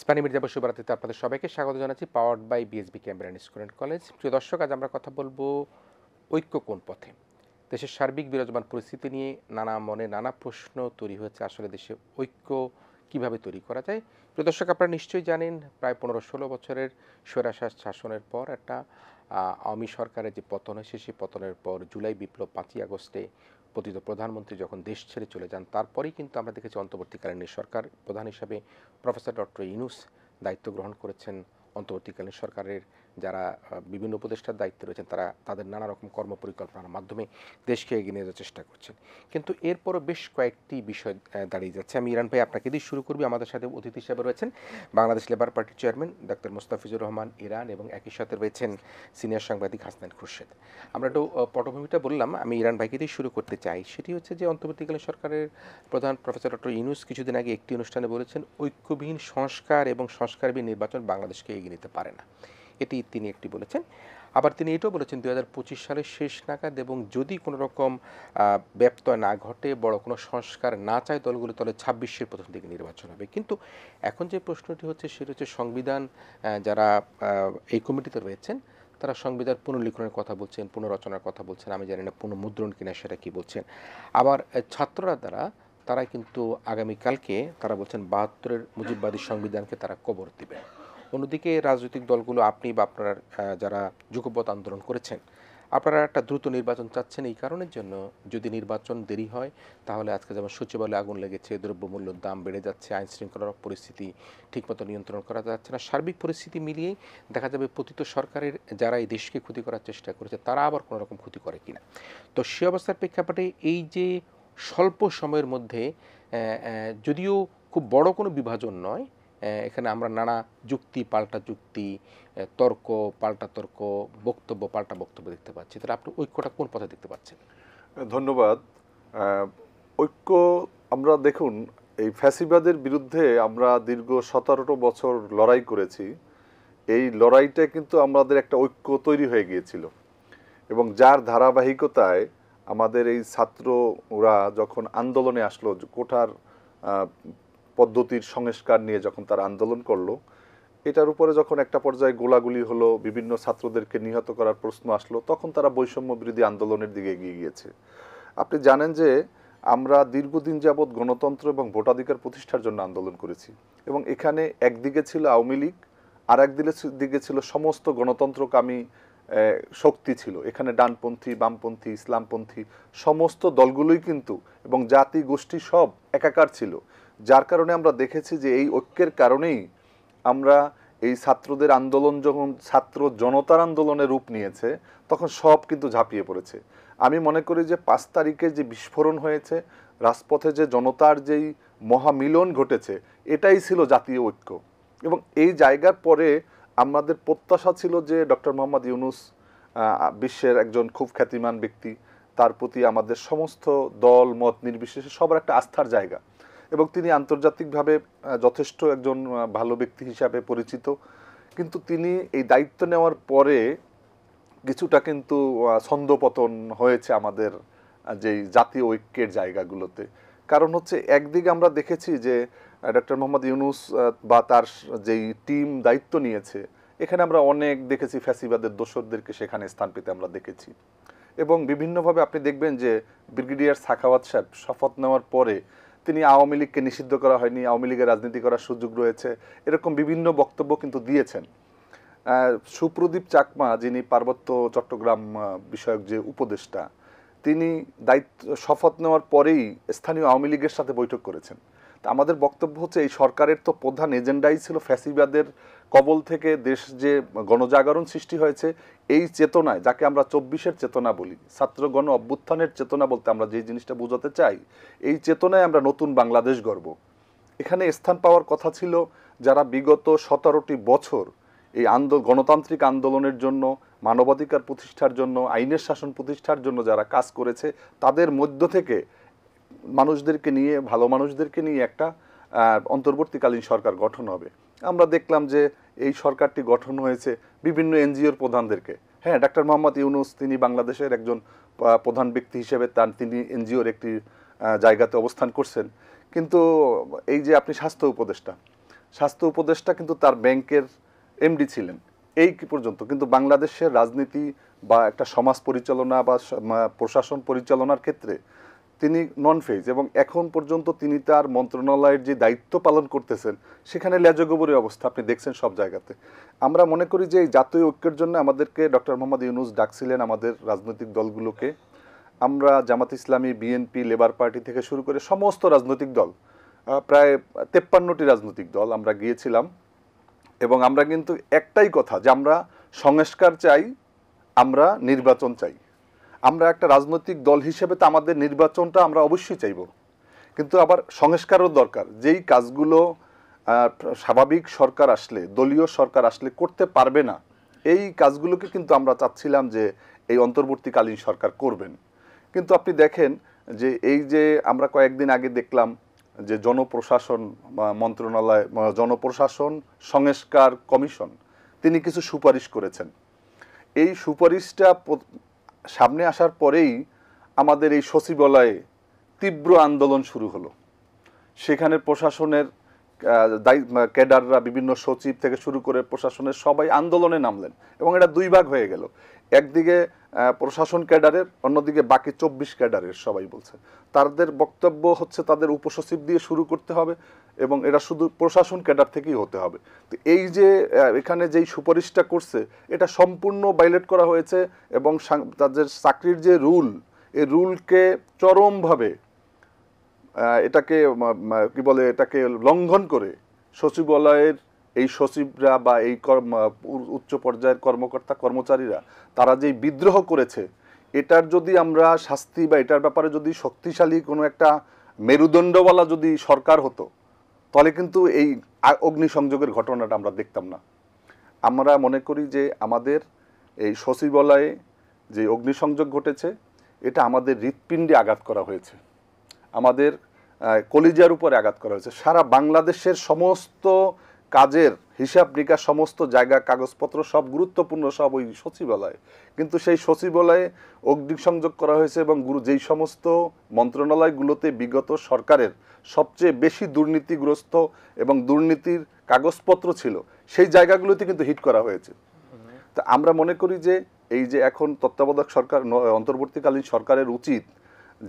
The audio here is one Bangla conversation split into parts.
স্পানি মির্জাপুর শুভরাত্রিতে আপনাদের সবাইকে স্বাগত জানাচ্ছি, powered by BSB Cambridge student college. প্রিয় দর্শক, আজ আমরা কথা বলবো ঐক্য কোন পথে। দেশের সার্বিক বিরাজমান পরিস্থিতি নিয়ে নানা মনে নানা প্রশ্ন তৈরি হয়েছে। আসলে দেশে ঐক্য কিভাবে তৈরি করা যায়। প্রিয় দর্শক, আপনারা নিশ্চয়ই জানেন, প্রায় 15-16 বছরের স্বৈরাচার শাসনের পর একটা আওয়ামী সরকারের যে পতন হয়েছে, সেই পতনের পর জুলাই বিপ্লব 5ই আগস্টে পতিত প্রধানমন্ত্রী যখন দেশ ছেড়ে চলে যান, তারপরেই কিন্তু আমরা দেখেছি অন্তর্বর্তীকালীন সরকার প্রধান হিসাবে প্রফেসর ডক্টর ইউনূস দায়িত্ব গ্রহণ করেছেন। অন্তর্বর্তীকালীন সরকারের যারা বিভিন্ন উপদেষ্টার দায়িত্বে রয়েছেন, তারা তাদের নানা রকম কর্মপরিকল্পনার মাধ্যমে দেশকে এগিয়ে নিয়ে যাওয়ার চেষ্টা করছেন। কিন্তু এরপরও বেশ কয়েকটি বিষয় দাঁড়িয়ে যাচ্ছে। আমি ইরান ভাই আপনাকে দিয়ে শুরু করবি। আমাদের সাথে অতিথি হিসেবে রয়েছেন বাংলাদেশ লেবার পার্টির চেয়ারম্যান ডক্টর মোস্তাফিজুর রহমান ইরান, এবং একই সাথে রয়েছেন সিনিয়র সাংবাদিক হাসনাইন খুরশেদ। আমরা একটু পটভূমিটা বললাম, আমি ইরান ভাইকে দিয়ে শুরু করতে চাই। সেটি হচ্ছে যে অন্তর্বর্তীকালীন সরকারের প্রধান প্রফেসর ডক্টর ইউনূস কিছুদিন আগে একটি অনুষ্ঠানে বলেছেন, ঐক্যবিহীন সংস্কার এবং সংস্কারবিহীন নির্বাচন বাংলাদেশকে এগিয়ে নিতে পারে না। এটি তিনি একটি বলেছেন। আবার তিনি এটাও বলেছেন 2025 সালের শেষ নাগাদ, এবং যদি কোনো রকম ব্যত্যয় না ঘটে, বড় কোনো সংস্কার না চায় দলগুলো, তাহলে 26-এর প্রথম দিকে নির্বাচন হবে। কিন্তু এখন যে প্রশ্নটি হচ্ছে সেটা হচ্ছে সংবিধান, যারা এই কমিটিতে রয়েছেন তারা সংবিধান পুনর্লিখনের কথা বলছেন, পুনরচনার কথা বলছেন। আমি জানি না পুনর্মুদ্রণ কিনা সেটা কি বলছেন। আবার ছাত্ররা তারা কিন্তু আগামীকালকে তারা বলছেন 72-এর মুজিববাদী সংবিধানকে তারা কবর দিবেন। অন্যদিকে রাজনৈতিক দলগুলো, আপনি বা আপনারা যারা যুগপৎ আন্দোলন করেছেন, আপনারা একটা দ্রুত নির্বাচন চাচ্ছেন এই কারণের জন্য, যদি নির্বাচন দেরি হয় তাহলে আজকে যেমন সচিবালয়ে আগুন লেগেছে, দ্রব্যমূল্যের দাম বেড়ে যাচ্ছে, আইন শৃঙ্খলার পরিস্থিতি ঠিকমতো নিয়ন্ত্রণ করা যাচ্ছে না, সার্বিক পরিস্থিতি মিলিয়েই দেখা যাবে পতিত সরকারের যারা এই দেশকে ক্ষতি করার চেষ্টা করেছে তারা আবার কোনো রকম ক্ষতি করে কিনা। তো সে অবস্থার প্রেক্ষাপটে এই যে স্বল্প সময়ের মধ্যে, যদিও খুব বড় কোনো বিভাজন নয়, এখানে আমরা নানা যুক্তি পাল্টা যুক্তি, তর্ক পাল্টা তর্ক, বক্তব্য পাল্টা বক্তব্য দেখতে পাচ্ছি। তাহলে আপনি ঐক্যটা কোন পথে দেখতে পাচ্ছেন? ধন্যবাদ। ঐক্য, আমরা দেখুন, এই ফ্যাসিবাদের বিরুদ্ধে আমরা দীর্ঘ 17টা বছর লড়াই করেছি। এই লড়াইটা কিন্তু আমাদের একটা ঐক্য তৈরি হয়ে গিয়েছিল, এবং যার ধারাবাহিকতায় আমাদের এই ছাত্ররা যখন আন্দোলনে আসলো, কোটার পদ্ধতির সংস্কার নিয়ে যখন তারা আন্দোলন করলো, এটার উপরে যখন একটা পর্যায়ে গোলাগুলি হলো, বিভিন্ন ছাত্রদেরকে নিহত করার প্রশ্ন আসলো, তখন তারা বৈষম্য বিরোধী আন্দোলনের দিকে এগিয়ে গিয়েছে। আপনি জানেন যে আমরা দীর্ঘদিন যাবৎ গণতন্ত্র এবং ভোটাধিকার প্রতিষ্ঠার জন্য আন্দোলন করেছি, এবং এখানে একদিকে ছিল আওয়ামী লীগ, আর একদিকে ছিল সমস্ত গণতন্ত্রকামী শক্তি ছিল। এখানে ডানপন্থী, বামপন্থী, ইসলামপন্থী সমস্ত দলগুলোই কিন্তু, এবং জাতি গোষ্ঠী সব একাকার ছিল। যার কারণে আমরা দেখেছি যে এই ঐক্যের কারণেই আমরা এই ছাত্রদের আন্দোলন যখন ছাত্র জনতার আন্দোলনে রূপ নিয়েছে, তখন সব কিন্তু ঝাঁপিয়ে পড়েছে। আমি মনে করি যে 5 তারিখে যে বিস্ফোরণ হয়েছে, রাজপথে যে জনতার যেই মহামিলন ঘটেছে, এটাই ছিল জাতীয় ঐক্য। এবং এই জায়গার পরে আমাদের প্রত্যাশা ছিল যে ডক্টর মোহাম্মদ ইউনূস বিশ্বের একজন খুব খ্যাতিমান ব্যক্তি, তার প্রতি আমাদের সমস্ত দল মত নির্বিশেষে সবার একটা আস্থার জায়গা, এবং তিনি আন্তর্জাতিকভাবে যথেষ্ট একজন ভালো ব্যক্তি হিসাবে পরিচিত। কিন্তু তিনি এই দায়িত্ব নেওয়ার পরে কিছুটা কিন্তু ছন্দপতন হয়েছে আমাদের যেই জাতীয় ঐক্যের জায়গাগুলোতে। কারণ হচ্ছে, একদিকে আমরা দেখেছি যে ডক্টর মোহাম্মদ ইউনূস বা তার যেই টিম দায়িত্ব নিয়েছে, এখানে আমরা অনেক দেখেছি ফ্যাসিবাদের দোসরদেরকে সেখানে স্থান পেতে আমরা দেখেছি। এবং বিভিন্নভাবে আপনি দেখবেন যে ব্রিগেডিয়ার সাখাওয়াত সাহেব শপথ নেওয়ার পরে তিনি আওয়ামী লীগকে নিষিদ্ধ করা হয়নি, আওয়ামী লীগের রাজনীতি করার সুযোগ রয়েছে, এরকম বিভিন্ন বক্তব্য কিন্তু দিয়েছেন। সুপ্রদীপ চাকমা, যিনি পার্বত্য চট্টগ্রাম বিষয়ক যে উপদেষ্টা, তিনি দায়িত্ব শপথ নেওয়ার পরেই স্থানীয় আওয়ামী লীগের সাথে বৈঠক করেছেন। তা আমাদের বক্তব্য হচ্ছে, এই সরকারের তো প্রধান এজেন্ডাই ছিল ফ্যাসিবাদের কবল থেকে দেশ যে গণজাগরণ সৃষ্টি হয়েছে, এই চেতনায়, যাকে আমরা 24-এর চেতনা বলি, ছাত্র গণ অভ্যুত্থানের চেতনা বলতে আমরা যে জিনিসটা বোঝাতে চাই, এই চেতনায় আমরা নতুন বাংলাদেশ গড়ব। এখানে স্থান পাওয়ার কথা ছিল যারা বিগত 17টি বছর এই গণতান্ত্রিক আন্দোলনের জন্য, মানবাধিকার প্রতিষ্ঠার জন্য, আইনের শাসন প্রতিষ্ঠার জন্য যারা কাজ করেছে, তাদের মধ্য থেকে মানুষদেরকে নিয়ে, ভালো মানুষদেরকে নিয়ে একটা অন্তর্বর্তীকালীন সরকার গঠন হবে। আমরা দেখলাম যে এই সরকারটি গঠন হয়েছে বিভিন্ন এনজিওর প্রধানদেরকে। হ্যাঁ, ডক্টর মোহাম্মদ ইউনূস তিনি বাংলাদেশের একজন প্রধান ব্যক্তি হিসেবে তিনি এনজিওর একটি জায়গাতে অবস্থান করছেন। কিন্তু এই যে আপনি স্বাস্থ্য উপদেষ্টা, স্বাস্থ্য উপদেষ্টা কিন্তু তার ব্যাংকের এমডি ছিলেন এই কি পর্যন্ত। কিন্তু বাংলাদেশের রাজনীতি বা একটা সমাজ পরিচালনা বা প্রশাসন পরিচালনার ক্ষেত্রে তিনি নন ফেজ, এবং এখন পর্যন্ত তিনি তার মন্ত্রণালয়ের যে দায়িত্ব পালন করতেছেন সেখানে লেজগোবরের অবস্থা আপনি দেখছেন সব জায়গাতে। আমরা মনে করি যে এই জাতীয় ঐক্যের জন্য আমাদেরকে ডক্টর মোহাম্মদ ইউনূস ডাকছিলেন আমাদের রাজনৈতিক দলগুলোকে। আমরা Jamaat Islami, BNP, labour party থেকে শুরু করে সমস্ত রাজনৈতিক দল, প্রায় 53টি রাজনৈতিক দল আমরা গিয়েছিলাম, এবং আমরা কিন্তু একটাই কথা যে আমরা সংস্কার চাই, আমরা নির্বাচন চাই। আমরা একটা রাজনৈতিক দল হিসেবে তো আমাদের নির্বাচনটা আমরা অবশ্যই চাইব, কিন্তু আবার সংস্কারও দরকার। যেই কাজগুলো স্বাভাবিক সরকার আসলে, দলীয় সরকার আসলে করতে পারবে না, এই কাজগুলোকে কিন্তু আমরা চাচ্ছিলাম যে এই অন্তর্বর্তীকালীন সরকার করবেন। কিন্তু আপনি দেখেন যে এই যে আমরা কয়েকদিন আগে দেখলাম যে জনপ্রশাসন মন্ত্রণালয়, জনপ্রশাসন সংস্কার কমিশন, তিনি কিছু সুপারিশ করেছেন। এই সুপারিশটা সামনে আসার পরেই আমাদের এই সচিবালয়ে তীব্র আন্দোলন শুরু হলো। সেখানে প্রশাসনের ক্যাডাররা, বিভিন্ন সচিব থেকে শুরু করে প্রশাসনের সবাই আন্দোলনে নামলেন, এবং এটা দুই ভাগ হয়ে গেল। একদিকে প্রশাসন ক্যাডারের, অন্যদিকে বাকি 24 ক্যাডারের সবাই বলছে তাদের বক্তব্য হচ্ছে তাদের উপসচিব দিয়ে শুরু করতে হবে, এবং এটা শুধু প্রশাসন ক্যাডার থেকেই হতে হবে। তো এই যে এখানে যেই সুপারিশটা করছে এটা সম্পূর্ণ ভায়োলেট করা হয়েছে, এবং তাদের চাকরির যে রুল, এই রুলকে চরমভাবে এটাকে কি বলে, এটাকে লঙ্ঘন করে সচিবালয়ের এই সচিবরা বা এই উচ্চ পর্যায়ের কর্মকর্তা কর্মচারীরা তারা যে বিদ্রোহ করেছে, এটার যদি আমরা শাস্তি বা এটার ব্যাপারে যদি শক্তিশালী কোনো একটা মেরুদণ্ডওয়ালা যদি সরকার হতো, তাহলে কিন্তু এই অগ্নিসংযোগের ঘটনাটা আমরা দেখতাম না। আমরা মনে করি যে আমাদের এই সচিবালয়ে যে অগ্নিসংযোগ ঘটেছে, এটা আমাদের হৃৎপিণ্ডে আঘাত করা হয়েছে, আমাদের কলিজার উপরে আঘাত করা হয়েছে। সারা বাংলাদেশের সমস্ত কাজের হিসাব নিকাশ, সমস্ত জায়গা, কাগজপত্র সব গুরুত্বপূর্ণ সব ওই সচিবালয়ে, কিন্তু সেই সচিবালয়ে অগ্নিসংযোগ করা হয়েছে। এবং যেই সমস্ত মন্ত্রণালয়গুলোতে বিগত সরকারের সবচেয়ে বেশি দুর্নীতিগ্রস্ত এবং দুর্নীতির কাগজপত্র ছিল, সেই জায়গাগুলোতে কিন্তু হিট করা হয়েছে। তা আমরা মনে করি যে এই যে এখন তত্ত্বাবধায়ক সরকার, অন্তর্বর্তীকালীন সরকারের উচিত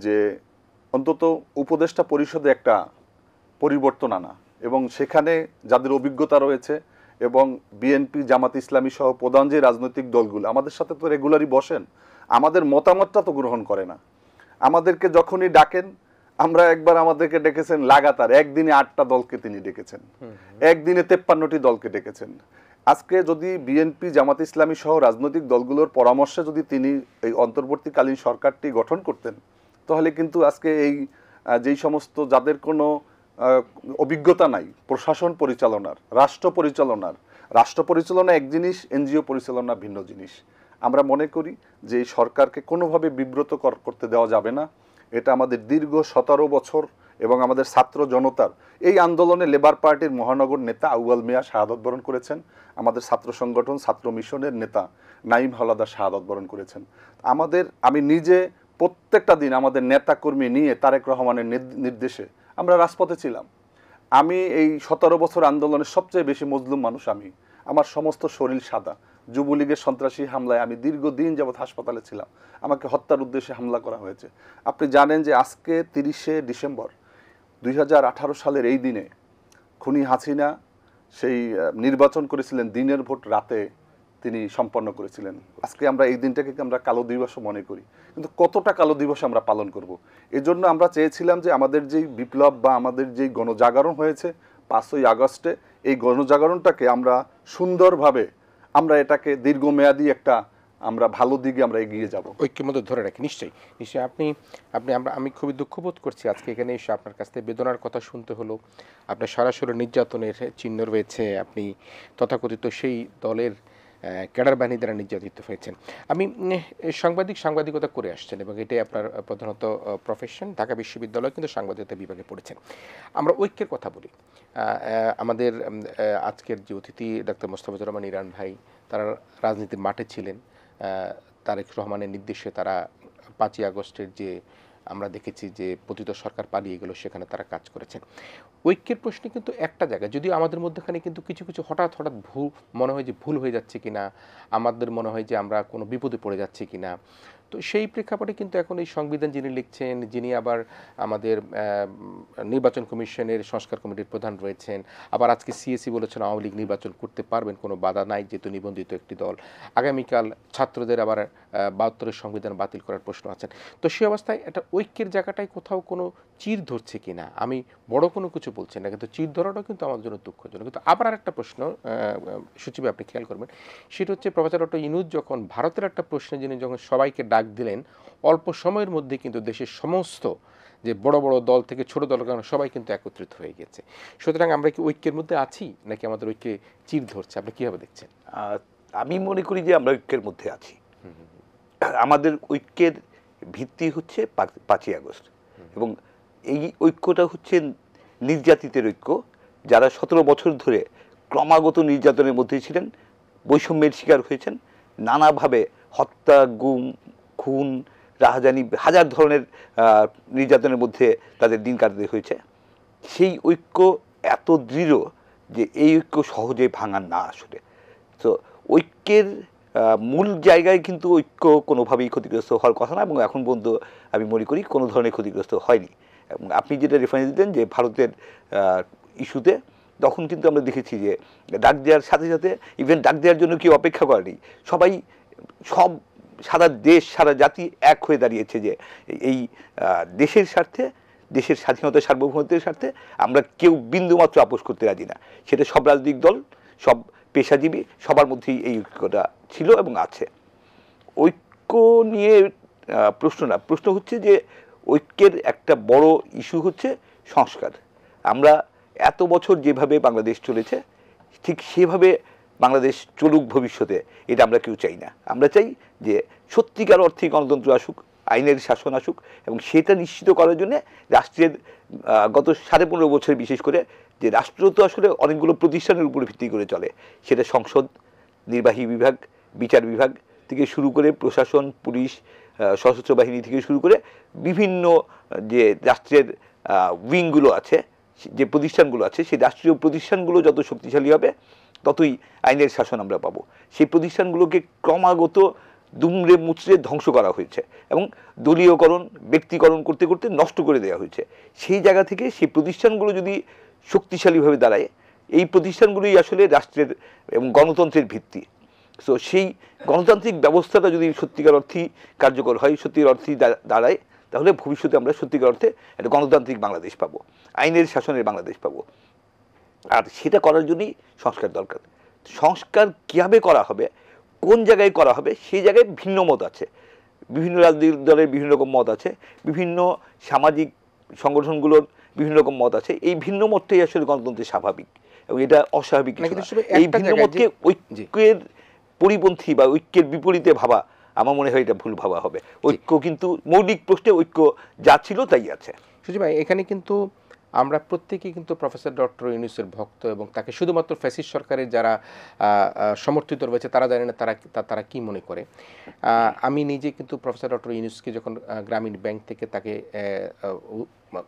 যে অন্তত উপদেষ্টা পরিষদে একটা পরিবর্তন আনা, এবং সেখানে যাদের অভিজ্ঞতা রয়েছে, এবং বিএনপি, জামাত ইসলামী সহ প্রধান যে রাজনৈতিক দলগুলো আমাদের সাথে তো রেগুলারই বসেন, আমাদের মতামতটা তো গ্রহণ করে না। আমাদেরকে যখনই ডাকেন, আমরা একবার আমাদেরকে ডেকেছেন লাগাতার, একদিনে 8টা দলকে তিনি ডেকেছেন, একদিনে 53টি দলকে ডেকেছেন। আজকে যদি বিএনপি, জামাত ইসলামী সহ রাজনৈতিক দলগুলোর পরামর্শে যদি তিনি এই অন্তর্বর্তীকালীন সরকারটি গঠন করতেন, তাহলে কিন্তু আজকে এই যেই সমস্ত যাদের কোনো অভিজ্ঞতা নাই প্রশাসন পরিচালনার, রাষ্ট্র পরিচালনা এক জিনিস, এনজিও পরিচালনা ভিন্ন জিনিস। আমরা মনে করি যে এই সরকারকে কোনোভাবে বিব্রত করতে দেওয়া যাবে না। এটা আমাদের দীর্ঘ 17 বছর এবং আমাদের ছাত্র জনতার এই আন্দোলনে লেবার পার্টির মহানগর নেতা আউয়াল মিয়া শাহাদত বরণ করেছেন, আমাদের ছাত্র সংগঠন ছাত্র মিশনের নেতা নাইম হাওলাদার শাহাদত বরণ করেছেন। আমি নিজে প্রত্যেকটা দিন আমাদের নেতা কর্মী নিয়ে তারেক রহমানের নির্দেশে আমরা রাজপথে ছিলাম। আমি এই 17 বছর আন্দোলনের সবচেয়ে বেশি মজলুম মানুষ আমি। আমার সমস্ত শরীর সাদা। যুবলীগের সন্ত্রাসী হামলায় আমি দীর্ঘদিন যাবৎ হাসপাতালে ছিলাম, আমাকে হত্যার উদ্দেশ্যে হামলা করা হয়েছে। আপনি জানেন যে আজকে 30শে ডিসেম্বর 2018 সালের এই দিনে খুনি হাসিনা সেই নির্বাচন করেছিলেন, দিনের ভোট রাতে তিনি সম্পন্ন করেছিলেন। আজকে আমরা এই দিনটাকে আমরা কালো দিবসও মনে করি, কিন্তু কতটা কালো দিবস আমরা পালন করব। এজন্য আমরা চেয়েছিলাম যে আমাদের যেই বিপ্লব বা আমাদের যেই গণজাগরণ হয়েছে 5ই আগস্টে, এই গণজাগরণটাকে আমরা সুন্দরভাবে আমরা এটাকে দীর্ঘমেয়াদী একটা আমরা ভালো দিকে আমরা এগিয়ে যাব, ঐক্যের মধ্যে ধরে রাখি। নিশ্চয়ই নিশ্চয়ই আমি খুবই দুঃখবোধ করছি আজকে এখানে এসে আপনার কাছ থেকে বেদনার কথা শুনতে হলো। আপনার সরাসরি নির্যাতনের চিহ্ন রয়েছে, আপনি তথাকথিত সেই দলের ক্যাডার বাহিনী দ্বারা নির্যাতিত হয়েছেন। আমি সাংবাদিকতা করে আসছেন এবং এটাই আপনার প্রধানত প্রফেশন। ঢাকা বিশ্ববিদ্যালয় কিন্তু সাংবাদিকতা বিভাগে পড়েছেন। আমরা ঐক্যের কথা বলি, আমাদের আজকের যে অতিথি ডাক্তার মোস্তাফিজুর রহমান ইরান ভাই, তারা রাজনীতির মাঠে ছিলেন। তারেক রহমানের নির্দেশে তারা 5ই আগস্টের যে আমরা দেখেছি যে পতিত সরকার পালিয়ে গেল, সেখানে তারা কাজ করেছেন। ঐক্যের প্রশ্নে কিন্তু একটা জায়গায় যদিও আমাদের মধ্যখানে কিন্তু কিছু কিছু হঠাৎ হঠাৎ ভুল মনে হয় যে ভুল হয়ে যাচ্ছে কিনা, আমাদের মনে হয় যে আমরা কোনো বিপদে পড়ে যাচ্ছি কিনা। তো সেই প্রেক্ষাপটে কিন্তু এখন এই সংবিধান যিনি লিখছেন, যিনি আবার আমাদের নির্বাচন কমিশনের সংস্কার কমিটির প্রধান রয়েছেন, আবার আজকে সিএসি বলেছেন আওয়ামী লীগ নির্বাচন করতে পারবেন, কোনো বাধা নাই যেহেতু নিবন্ধিত একটি দল। আগামীকাল ছাত্রদের আবার ৭২-এর সংবিধান বাতিল করার প্রশ্ন আছেন। তো সেই অবস্থায় একটা ঐক্যের জায়গাটায় কোথাও কোনো চির ধরছে কিনা, আমি বড় কোনো কিছু বলছি না, কিন্তু চির ধরাটাও কিন্তু আমার জন্য দুঃখজনক। কিন্তু আবার একটা প্রশ্ন সচিবে আপনি খেয়াল করবেন, সেটা হচ্ছে প্রফেসর ডক্টর ইউনূস যখন ভারতের একটা প্রশ্নে যিনি যখন সবাইকে ডাক দিলেন, অল্প সময়ের মধ্যে কিন্তু দেশের সমস্ত যে বড় বড় দল থেকে ছোট দল সবাই কিন্তু একত্রিত হয়ে গেছে। সুতরাং আমরা কি ঐক্যের মধ্যে আছি নাকি আমাদের ঐক্যে চির ধরছে, আপনি কিভাবে দেখছেন? আমি মনে করি যে আমরা ঐক্যের মধ্যে আছি। আমাদের ঐক্যের ভিত্তি হচ্ছে ৫ই আগস্ট, এবং এই ঐক্যটা হচ্ছে নির্যাতিতের ঐক্য, যারা ১৭ বছর ধরে ক্রমাগত নির্যাতনের মধ্যে ছিলেন, বৈষম্যের শিকার হয়েছেন, নানাভাবে হত্যা, গুম, খুন, রাহাজানি, হাজার ধরনের নির্যাতনের মধ্যে তাদের দিন কাটাতে হয়েছে। সেই ঐক্য এত দৃঢ় যে এই ঐক্য সহজে ভাঙার না আসলে। তো ঐক্যের মূল জায়গায় কিন্তু ঐক্য কোনোভাবেই ক্ষতিগ্রস্ত হওয়ার কথা না, এবং এখন পর্যন্ত আমি মনে করি কোনো ধরনের ক্ষতিগ্রস্ত হয়নি। এবং আপনি যেটা রেফারেন্স দিতেন যে ভারতের ইস্যুতে, তখন কিন্তু আমরা দেখেছি যে ডাক দেওয়ার সাথে সাথে ইভেন ডাক দেওয়ার জন্য কেউ অপেক্ষা করেনি, সবাই, সব সারা দেশ, সারা জাতি এক হয়ে দাঁড়িয়েছে যে এই দেশের স্বার্থে, দেশের স্বাধীনতা সার্বভৌমত্বের স্বার্থে আমরা কেউ বিন্দুমাত্র আপোষ করতে রাজি না। সেটা সব রাজনৈতিক দল, সব পেশাজীবী, সবার মধ্যেই এই ঐক্যটা ছিল এবং আছে। ঐক্য নিয়ে প্রশ্ন না, প্রশ্ন হচ্ছে যে ঐক্যের একটা বড় ইস্যু হচ্ছে সংস্কার। আমরা এত বছর যেভাবে বাংলাদেশ চলেছে, ঠিক সেভাবে বাংলাদেশ চলুক ভবিষ্যতে, এটা আমরা কেউ চাই না। আমরা চাই যে সত্যিকার অর্থে গণতন্ত্র আসুক, আইনের শাসন আসুক, এবং সেটা নিশ্চিত করার জন্য রাষ্ট্রের গত ১৫.৫ বছর বিশেষ করে যে রাষ্ট্র তো আসলে অনেকগুলো প্রতিষ্ঠানের উপর ভিত্তি করে চলে, সেটা সংসদ, নির্বাহী বিভাগ, বিচার বিভাগ থেকে শুরু করে প্রশাসন, পুলিশ, সশস্ত্র বাহিনী থেকে শুরু করে বিভিন্ন যে রাষ্ট্রের উইংগুলো আছে, যে প্রতিষ্ঠানগুলো আছে, সেই রাষ্ট্রীয় প্রতিষ্ঠানগুলো যত শক্তিশালী হবে ততই আইনের শাসন আমরা পাবো। সেই প্রতিষ্ঠানগুলোকে ক্রমাগত দুমড়ে মুচড়ে ধ্বংস করা হয়েছে এবং দলীয়করণ, ব্যক্তিকরণ করতে করতে নষ্ট করে দেওয়া হয়েছে। সেই জায়গা থেকে সেই প্রতিষ্ঠানগুলো যদি শক্তিশালীভাবে দাঁড়ায়, এই প্রতিষ্ঠানগুলোই আসলে রাষ্ট্রের এবং গণতন্ত্রের ভিত্তি। সো সেই গণতান্ত্রিক ব্যবস্থাটা যদি সত্যিকার অর্থেই কার্যকর হয়, সত্যিকার অর্থেই দাঁড়ায়, তাহলে ভবিষ্যতে আমরা সত্যিকার অর্থে একটা গণতান্ত্রিক বাংলাদেশ পাবো, আইনের শাসনের বাংলাদেশ পাবো। আর সেটা করার জন্যই সংস্কার দরকার। সংস্কার কীভাবে করা হবে, কোন জায়গায় করা হবে, সেই জায়গায় ভিন্ন মত আছে, বিভিন্ন রাজনৈতিক দলের বিভিন্ন রকম মত আছে, বিভিন্ন সামাজিক সংগঠনগুলোর বিভিন্ন রকম মত আছে। এই ভিন্ন মতটাই আসলে গণতন্ত্রের স্বাভাবিক, এবং এটা অস্বাভাবিক কিছু না। এই ভিন্ন মতকে ঐক্যের পরিপন্থী বা ঐক্যের বিপরীতে ভাবা, আমার মনে হয় এটা ভুল ভাবা হবে। ঐক্য কিন্তু মৌলিক প্রশ্নে ঐক্য যা ছিল তাই আছে। সুজি ভাই, এখানে কিন্তু আমরা প্রত্যেকেই কিন্তু প্রফেসর ডক্টর ইউনূসের ভক্ত, এবং তাকে শুধুমাত্র ফ্যাসিস্ট সরকারের যারা সমর্থিত রয়েছে তারা জানে না তারা কি মনে করে। আমি নিজে কিন্তু প্রফেসর ডক্টর ইউনূসকে যখন গ্রামীণ ব্যাংক থেকে তাকে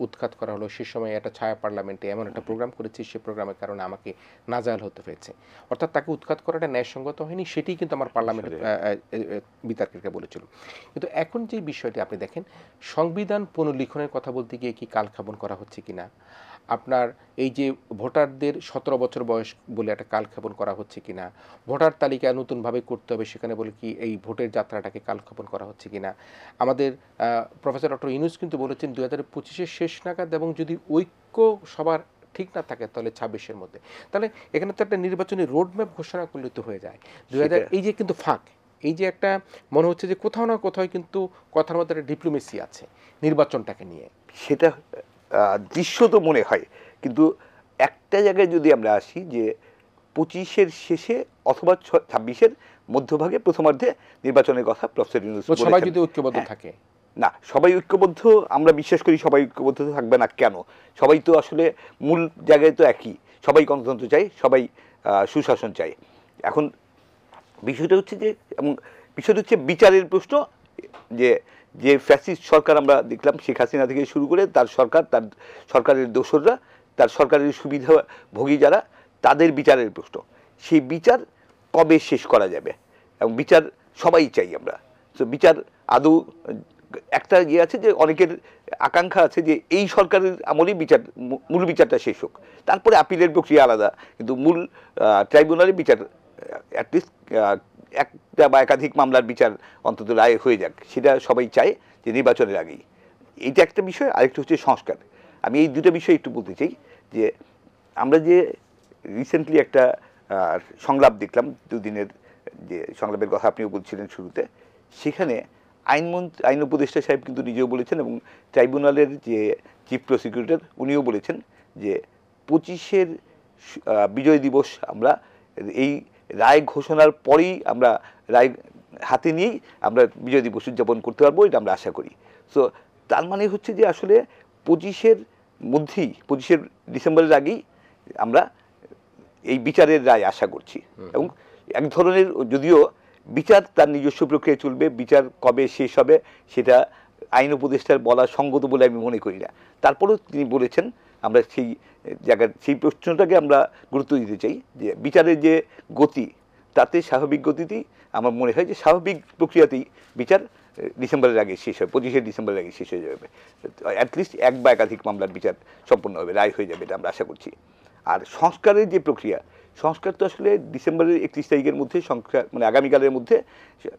উৎখাত করা হলো, সে সময় একটা ছায়া পার্লামেন্টে এমন একটা প্রোগ্রাম করেছি, সে প্রোগ্রামের কারণে আমাকে নাজায়াল হতে হয়েছে। অর্থাৎ তাকে উৎখাত করাটা ন্যায়সঙ্গত হয়নি, সেটি কিন্তু আমার পার্লামেন্টের বিতর্ককে বলেছিল। কিন্তু এখন যে বিষয়টি আপনি দেখেন, সংবিধান পুনর্লিখনের কথা বলতে গিয়ে কি কালক্ষেপণ করা হচ্ছে কিনা, আপনার এই যে ভোটারদের ১৭ বছর বয়স বলে একটা কালক্ষেপণ করা হচ্ছে কিনা, ভোটার তালিকা নতুনভাবে করতে হবে সেখানে বলে কি এই ভোটের যাত্রাটাকে কালক্ষেপণ করা হচ্ছে কিনা। আমাদের প্রফেসর ডক্টর ইউনূস কিন্তু বলেছেন ২০২৫-এর শেষ নাগাদ, এবং যদি ঐক্য সবার ঠিক না থাকে তাহলে ২৬-এর মধ্যে। তাহলে এখানে তো একটা নির্বাচনী রোডম্যাপ ঘোষণা করলে তো হয়ে যায়। এই যে কিন্তু ফাঁক, এই যে একটা মনে হচ্ছে যে কোথাও না কোথাও কিন্তু কথার মধ্যে একটা ডিপ্লোমেসি আছে নির্বাচনটাকে নিয়ে। সেটা দৃশ্য তো মনে হয়, কিন্তু একটা জায়গায় যদি আমরা আসি যে ২৫-এর শেষে অথবা ২৬-এর মধ্যভাগে প্রথমার্ধে নির্বাচনের কথা প্রফেসর ইউনূস বলেছেন। সবাই যদি ঐক্যবদ্ধ থাকে, না সবাই ঐক্যবদ্ধ, আমরা বিশ্বাস করি সবাই ঐক্যবদ্ধ থাকবে না কেন? সবাই তো আসলে মূল জায়গায় তো একই, সবাই গণতন্ত্র চাই, সবাই সুশাসন চাই। এখন বিষয়টা হচ্ছে যে, এবং বিষয়টা হচ্ছে বিচারের প্রশ্ন, যে যে ফ্যাসিস্ট সরকার আমরা দেখলাম শেখ হাসিনা থেকে শুরু করে তার সরকার, তার সরকারের দোসররা, তার সরকারের সুবিধাভোগী যারা, তাদের বিচারের প্রশ্ন। সেই বিচার কবে শেষ করা যাবে? এবং বিচার সবাই চাই আমরা। তো বিচার আদৌ একটা ইয়ে আছে যে অনেকের আকাঙ্ক্ষা আছে যে এই সরকারের আমলেই বিচার, মূল বিচারটা শেষ হোক, তারপরে আপিলের প্রক্রিয়া আলাদা, কিন্তু মূল ট্রাইব্যুনালে বিচার অ্যাটলিস্ট একটা বা একাধিক মামলার বিচার অন্তত রায় হয়ে যাক, সেটা সবাই চায় যে নির্বাচনের আগেই। এইটা একটা বিষয়। আরেকটা হচ্ছে সংস্কার। আমি এই দুটো বিষয় একটু বলতে চাই যে আমরা যে রিসেন্টলি একটা সংলাপ দেখলাম, দুদিনের যে সংলাপের কথা আপনিও বলছিলেন শুরুতে, সেখানে আইন উপদেষ্টা সাহেব কিন্তু নিজেও বলেছেন এবং ট্রাইব্যুনালের যে চিফ প্রসিকিউটর উনিও বলেছেন যে 25-এর বিজয় দিবস আমরা এই রায় ঘোষণার পরেই আমরা রায় হাতে নিয়েই আমরা বিজয় দিবস উদযাপন করতে পারবো, এটা আমরা আশা করি। সো তার মানে হচ্ছে যে আসলে 25-এর মধ্যেই, 25-এর ডিসেম্বরের আগেই আমরা এই বিচারের রায় আশা করছি। এবং এক ধরনের, যদিও বিচার তার নিজস্ব প্রক্রিয়ায় চলবে, বিচার কবে শেষ হবে সেটা আইন উপদেষ্টার বলা সঙ্গত বলে আমি মনে করি না। তারপরেও তিনি বলেছেন, আমরা সেই জায়গার সেই প্রশ্নটাকে আমরা গুরুত্ব দিতে চাই যে বিচারের যে গতি, তাতে স্বাভাবিক গতিতেই আমার মনে হয় যে স্বাভাবিক প্রক্রিয়াতেই বিচার ডিসেম্বরের আগে শেষ হয়, 25-এর ডিসেম্বরের আগে শেষ হয়ে যাবে। অ্যাটলিস্ট এক বা একাধিক মামলার বিচার সম্পন্ন হবে, রায় হয়ে যাবে, এটা আমরা আশা করছি। আর সংস্কারের যে প্রক্রিয়া, সংস্কার তো আসলে ডিসেম্বরের 31 তারিখের মধ্যে সংস্কার, মানে আগামীকালের মধ্যে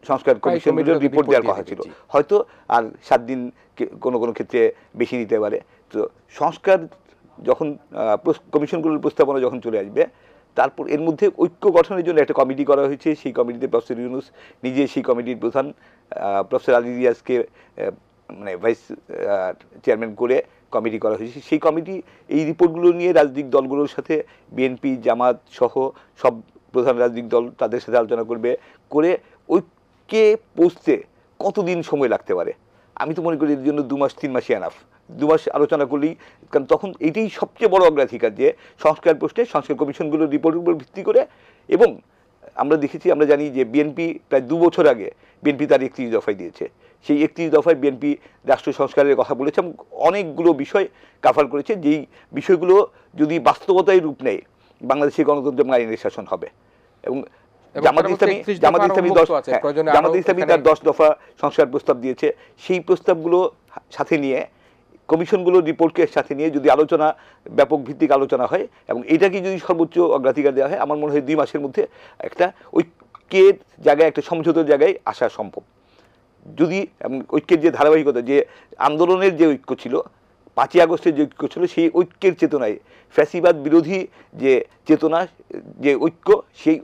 সংস্কার কমিশনের রিপোর্ট দেওয়ার কথা ছিল, হয়তো আর 7 দিন কোনো কোনো ক্ষেত্রে বেশি নিতে পারে। তো সংস্কার যখন কমিশনগুলোর প্রস্তাবনা যখন চলে আসবে, তারপর এর মধ্যে ঐক্য গঠনের জন্য একটা কমিটি করা হয়েছে। সেই কমিটিতে প্রফেসর ইউনূস নিজে সেই কমিটির প্রধান, প্রফেসর আলী রিয়াজকে মানে ভাইস চেয়ারম্যান করে কমিটি করা হয়েছে। সেই কমিটি এই রিপোর্টগুলো নিয়ে রাজনৈতিক দলগুলোর সাথে, বিএনপি, জামাত সহ সব প্রধান রাজনৈতিক দল, তাদের সাথে আলোচনা করে ঐক্যে পৌঁছতে কতদিন সময় লাগতে পারে। আমি তো মনে করি এর জন্য 2 মাস 3 মাসই এনাফ। 2 মাস আলোচনা করলেই, কারণ তখন এটাই সবচেয়ে বড় অগ্রাধিকার যে সংস্কার প্রশ্নে সংস্কার কমিশনগুলোর রিপোর্টের উপর ভিত্তি করে। এবং আমরা দেখেছি, আমরা জানি যে বিএনপি প্রায় 2 বছর আগে বিএনপি তার 31 দফায় দিয়েছে। সেই 31 দফায় বিএনপি রাষ্ট্র সংস্কারের কথা বলেছে এবং অনেকগুলো বিষয় কাভার করেছে, যেই বিষয়গুলো যদি বাস্তবতায় রূপ নেয় বাংলাদেশের গণতন্ত্র এবং আইনের শাসন হবে। এবং জামাত ইসলামী তার 10 দফা সংস্কার প্রস্তাব দিয়েছে। সেই প্রস্তাবগুলো সাথে নিয়ে, কমিশনগুলোর রিপোর্টকে সাথে নিয়ে যদি আলোচনা, ব্যাপক ভিত্তিক আলোচনা হয় এবং এটাকে যদি সর্বোচ্চ অগ্রাধিকার দেওয়া হয়, আমার মনে হয় 2 মাসের মধ্যে একটা ঐক্যের জায়গায়, একটা সমঝোতার জায়গায় আসা সম্ভব। যদি ঐক্যের যে ধারাবাহিকতা, যে আন্দোলনের যে ঐক্য ছিল, 5ই আগস্টের যে ঐক্য ছিল, সেই ঐক্যের চেতনায় ফ্যাসিবাদ বিরোধী যে চেতনা, যে ঐক্য, সেই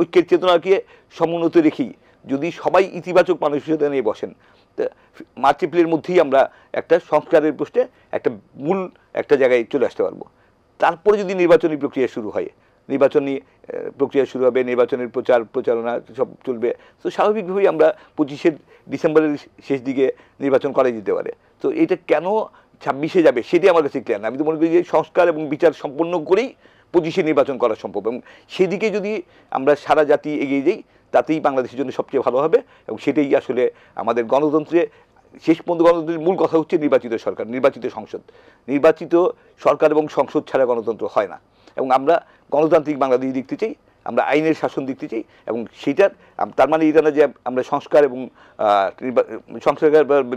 ঐক্যের চেতনাকে সমুন্নত রেখেই যদি সবাই ইতিবাচক মানসিকতা নিয়ে বসেন, মার্চ এপ্রিলের মধ্যেই আমরা একটা সংস্কারের প্রশ্নে একটা মূল একটা জায়গায় চলে আসতে পারবো। তারপরে যদি নির্বাচনী প্রক্রিয়া শুরু হয়, নির্বাচনী প্রক্রিয়া শুরু হবে, নির্বাচনের প্রচারণা সব চলবে, তো স্বাভাবিকভাবেই আমরা 25-এর ডিসেম্বরের শেষ দিকে নির্বাচন করা যেতে পারে। তো এটা কেন 26-এ যাবে সেটাই আমার কাছে ক্লিয়ার না। আমি তো মনে করি যে সংস্কার এবং বিচার সম্পন্ন করেই 25-এ নির্বাচন করা সম্ভব, এবং সেদিকে যদি আমরা সারা জাতি এগিয়ে যাই, তাতেই বাংলাদেশের জন্য সবচেয়ে ভালো হবে। এবং সেটাই আসলে আমাদের গণতন্ত্রে, শেষ পর্যন্ত গণতন্ত্রের মূল কথা হচ্ছে নির্বাচিত সরকার, নির্বাচিত সংসদ। নির্বাচিত সরকার এবং সংসদ ছাড়া গণতন্ত্র হয় না। এবং আমরা গণতান্ত্রিক বাংলাদেশ দেখতে চাই, আমরা আইনের শাসন দেখতে চাই। এবং সেটার তার মানে এটা না যে আমরা সংস্কার এবং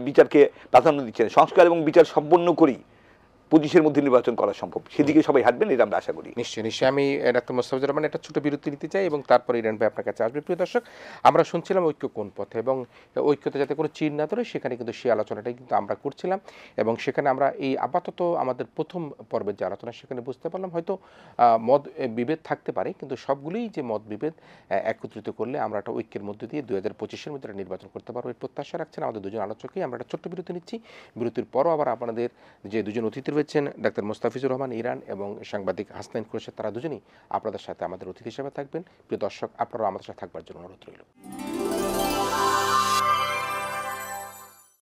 বিচারকে প্রাধান্য দিচ্ছি না। সংস্কার এবং বিচার সম্পন্ন করেই 25-এর মধ্যে নির্বাচন করা সম্ভব। সেদিকে সবাই হাঁটবেন, এটা আমরা আশা করি। নিশ্চয়ই নিশ্চয়ই। আমি ডাক্তার মোস্তাফিজুর রহমান একটা ছোট বিরতি নিতে চাই এবং তারপরে ইরান ভাই আপনার কাছে আসবে। প্রিয় দর্শক, আমরা শুনছিলাম ঐক্য কোন পথে, এবং ঐক্যতে যাতে কোনো চির না ধরে সেখানে কিন্তু সেই আলোচনাটাই কিন্তু আমরা করছিলাম। এবং সেখানে আমরা এই আপাতত আমাদের প্রথম পর্বের যে আলোচনা, সেখানে বুঝতে পারলাম হয়তো মত বিভেদ থাকতে পারে, কিন্তু সবগুলোই যে মত বিভেদ একত্রিত করলে আমরা একটা ঐক্যের মধ্যে দিয়ে 2025-এর মধ্যে নির্বাচন করতে পারবো, এই প্রত্যাশা রাখছেন আমাদের দুজন আলোচকই। আমরা একটা ছোট্ট বিরতি নিচ্ছি। বিরতির পরও আবার আপনাদের যে দুজন অতিথি রয়েছেন, ডাক্তার মোস্তাফিজুর রহমান ইরান এবং সাংবাদিক হাসনাইন খুরশেদ, তারা দুজনেই আপনাদের সাথে আমাদের অতিথি হিসেবে থাকবেন। প্রিয় দর্শক, আপনারাও আমাদের সাথে থাকবার জন্য অনুরোধ রইল।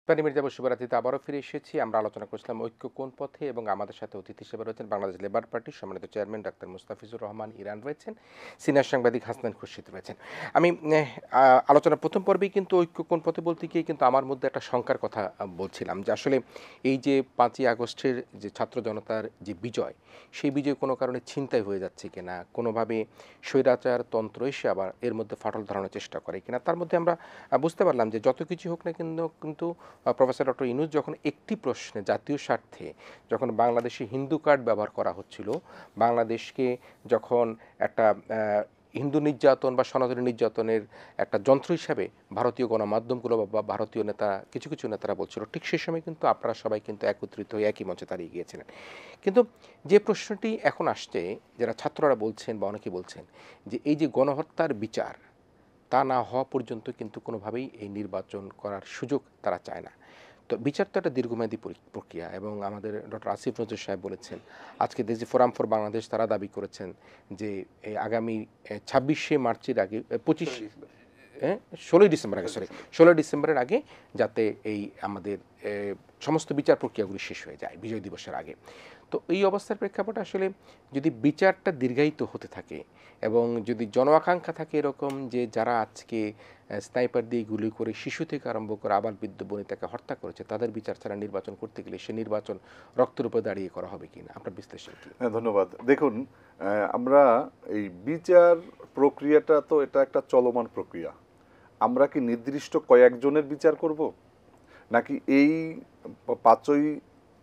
প্রাণী মির্জা শুভরাত্রিতে আবারও ফিরে এসেছি। আমরা আলোচনা করছিলাম ঐক্য কোন পথে, এবং আমাদের সাথে অতিথি হিসেবে রয়েছেন বাংলাদেশ লেবার পার্টির সম্মানিত chairman doctor Mustafizur Rahman Iran রয়েছেন, সিনিয়র সাংবাদিক হাসনান খুরশিদ রয়েছেন। আমি আলোচনার প্রথম পর্বেই কিন্তু ঐক্য কোন পথে বলতে গিয়ে কিন্তু আমার মধ্যে একটা শঙ্কার কথা বলছিলাম, যে আসলে এই যে 5ই আগস্টের যে ছাত্র জনতার যে বিজয়, সেই বিজয় কোনো কারণে ছিনতাই হয়ে যাচ্ছে কিনা, কোনোভাবে স্বৈরাচার তন্ত্র এসে আবার এর মধ্যে ফাটল ধরানোর চেষ্টা করে কিনা। তার মধ্যে আমরা বুঝতে পারলাম যে যত কিছু হোক না কিন্তু প্রফেসর ডক্টর ইউনূস যখন একটি প্রশ্নে জাতীয় স্বার্থে যখন বাংলাদেশে হিন্দু কার্ড ব্যবহার করা হচ্ছিল, বাংলাদেশকে যখন একটা হিন্দু নির্যাতন বা সনাতনী নির্যাতনের একটা যন্ত্র হিসাবে ভারতীয় গণমাধ্যমগুলো বা ভারতীয় নেতা কিছু কিছু নেতারা বলছিল, ঠিক সেই সময় কিন্তু আপনারা সবাই কিন্তু একত্রিত হয়ে একই মঞ্চে দাঁড়িয়ে গিয়েছিলেন। কিন্তু যে প্রশ্নটি এখন আসছে, যারা ছাত্ররা বলছেন বা অনেকে বলছেন যে এই যে গণহত্যার বিচার তা না হওয়া পর্যন্ত কিন্তু কোনোভাবেই এই নির্বাচন করার সুযোগ তারা চায় না। তো বিচার তো একটা দীর্ঘমেয়াদী প্রক্রিয়া, এবং আমাদের ডক্টর আসিফ নজরুল সাহেব বলেছেন, আজকে দেশে ফোরাম ফর বাংলাদেশ তারা দাবি করেছেন যে এই আগামী 26শে মার্চের আগে 16ই ডিসেম্বর আগে 16 ডিসেম্বরের আগে যাতে এই আমাদের সমস্ত বিচার প্রক্রিয়াগুলি শেষ হয়ে যায় বিজয় দিবসের আগে। তো এই অবস্থার প্রেক্ষাপটে আসলে যদি বিচারটা দীর্ঘায়িত হতে থাকে এবং যদি জনআকাঙ্ক্ষা থাকে এরকম যে যারা আজকে স্নাইপার দিয়ে গুলি করে শিশু থেকে আরম্ভ করে আবার বৃদ্ধ বনিতাকে হত্যা করেছে, তাদের বিচার ছাড়া নির্বাচন করতে গেলে সে নির্বাচন রক্তের উপর দাঁড়িয়ে করা হবে কিনা, আপনার বিশ্লেষণ কি? হ্যাঁ, ধন্যবাদ। দেখুন, আমরা এই বিচার প্রক্রিয়াটা তো এটা একটা চলমান প্রক্রিয়া। আমরা কি নির্দিষ্ট কয়েকজনের বিচার করব, নাকি এই 5ই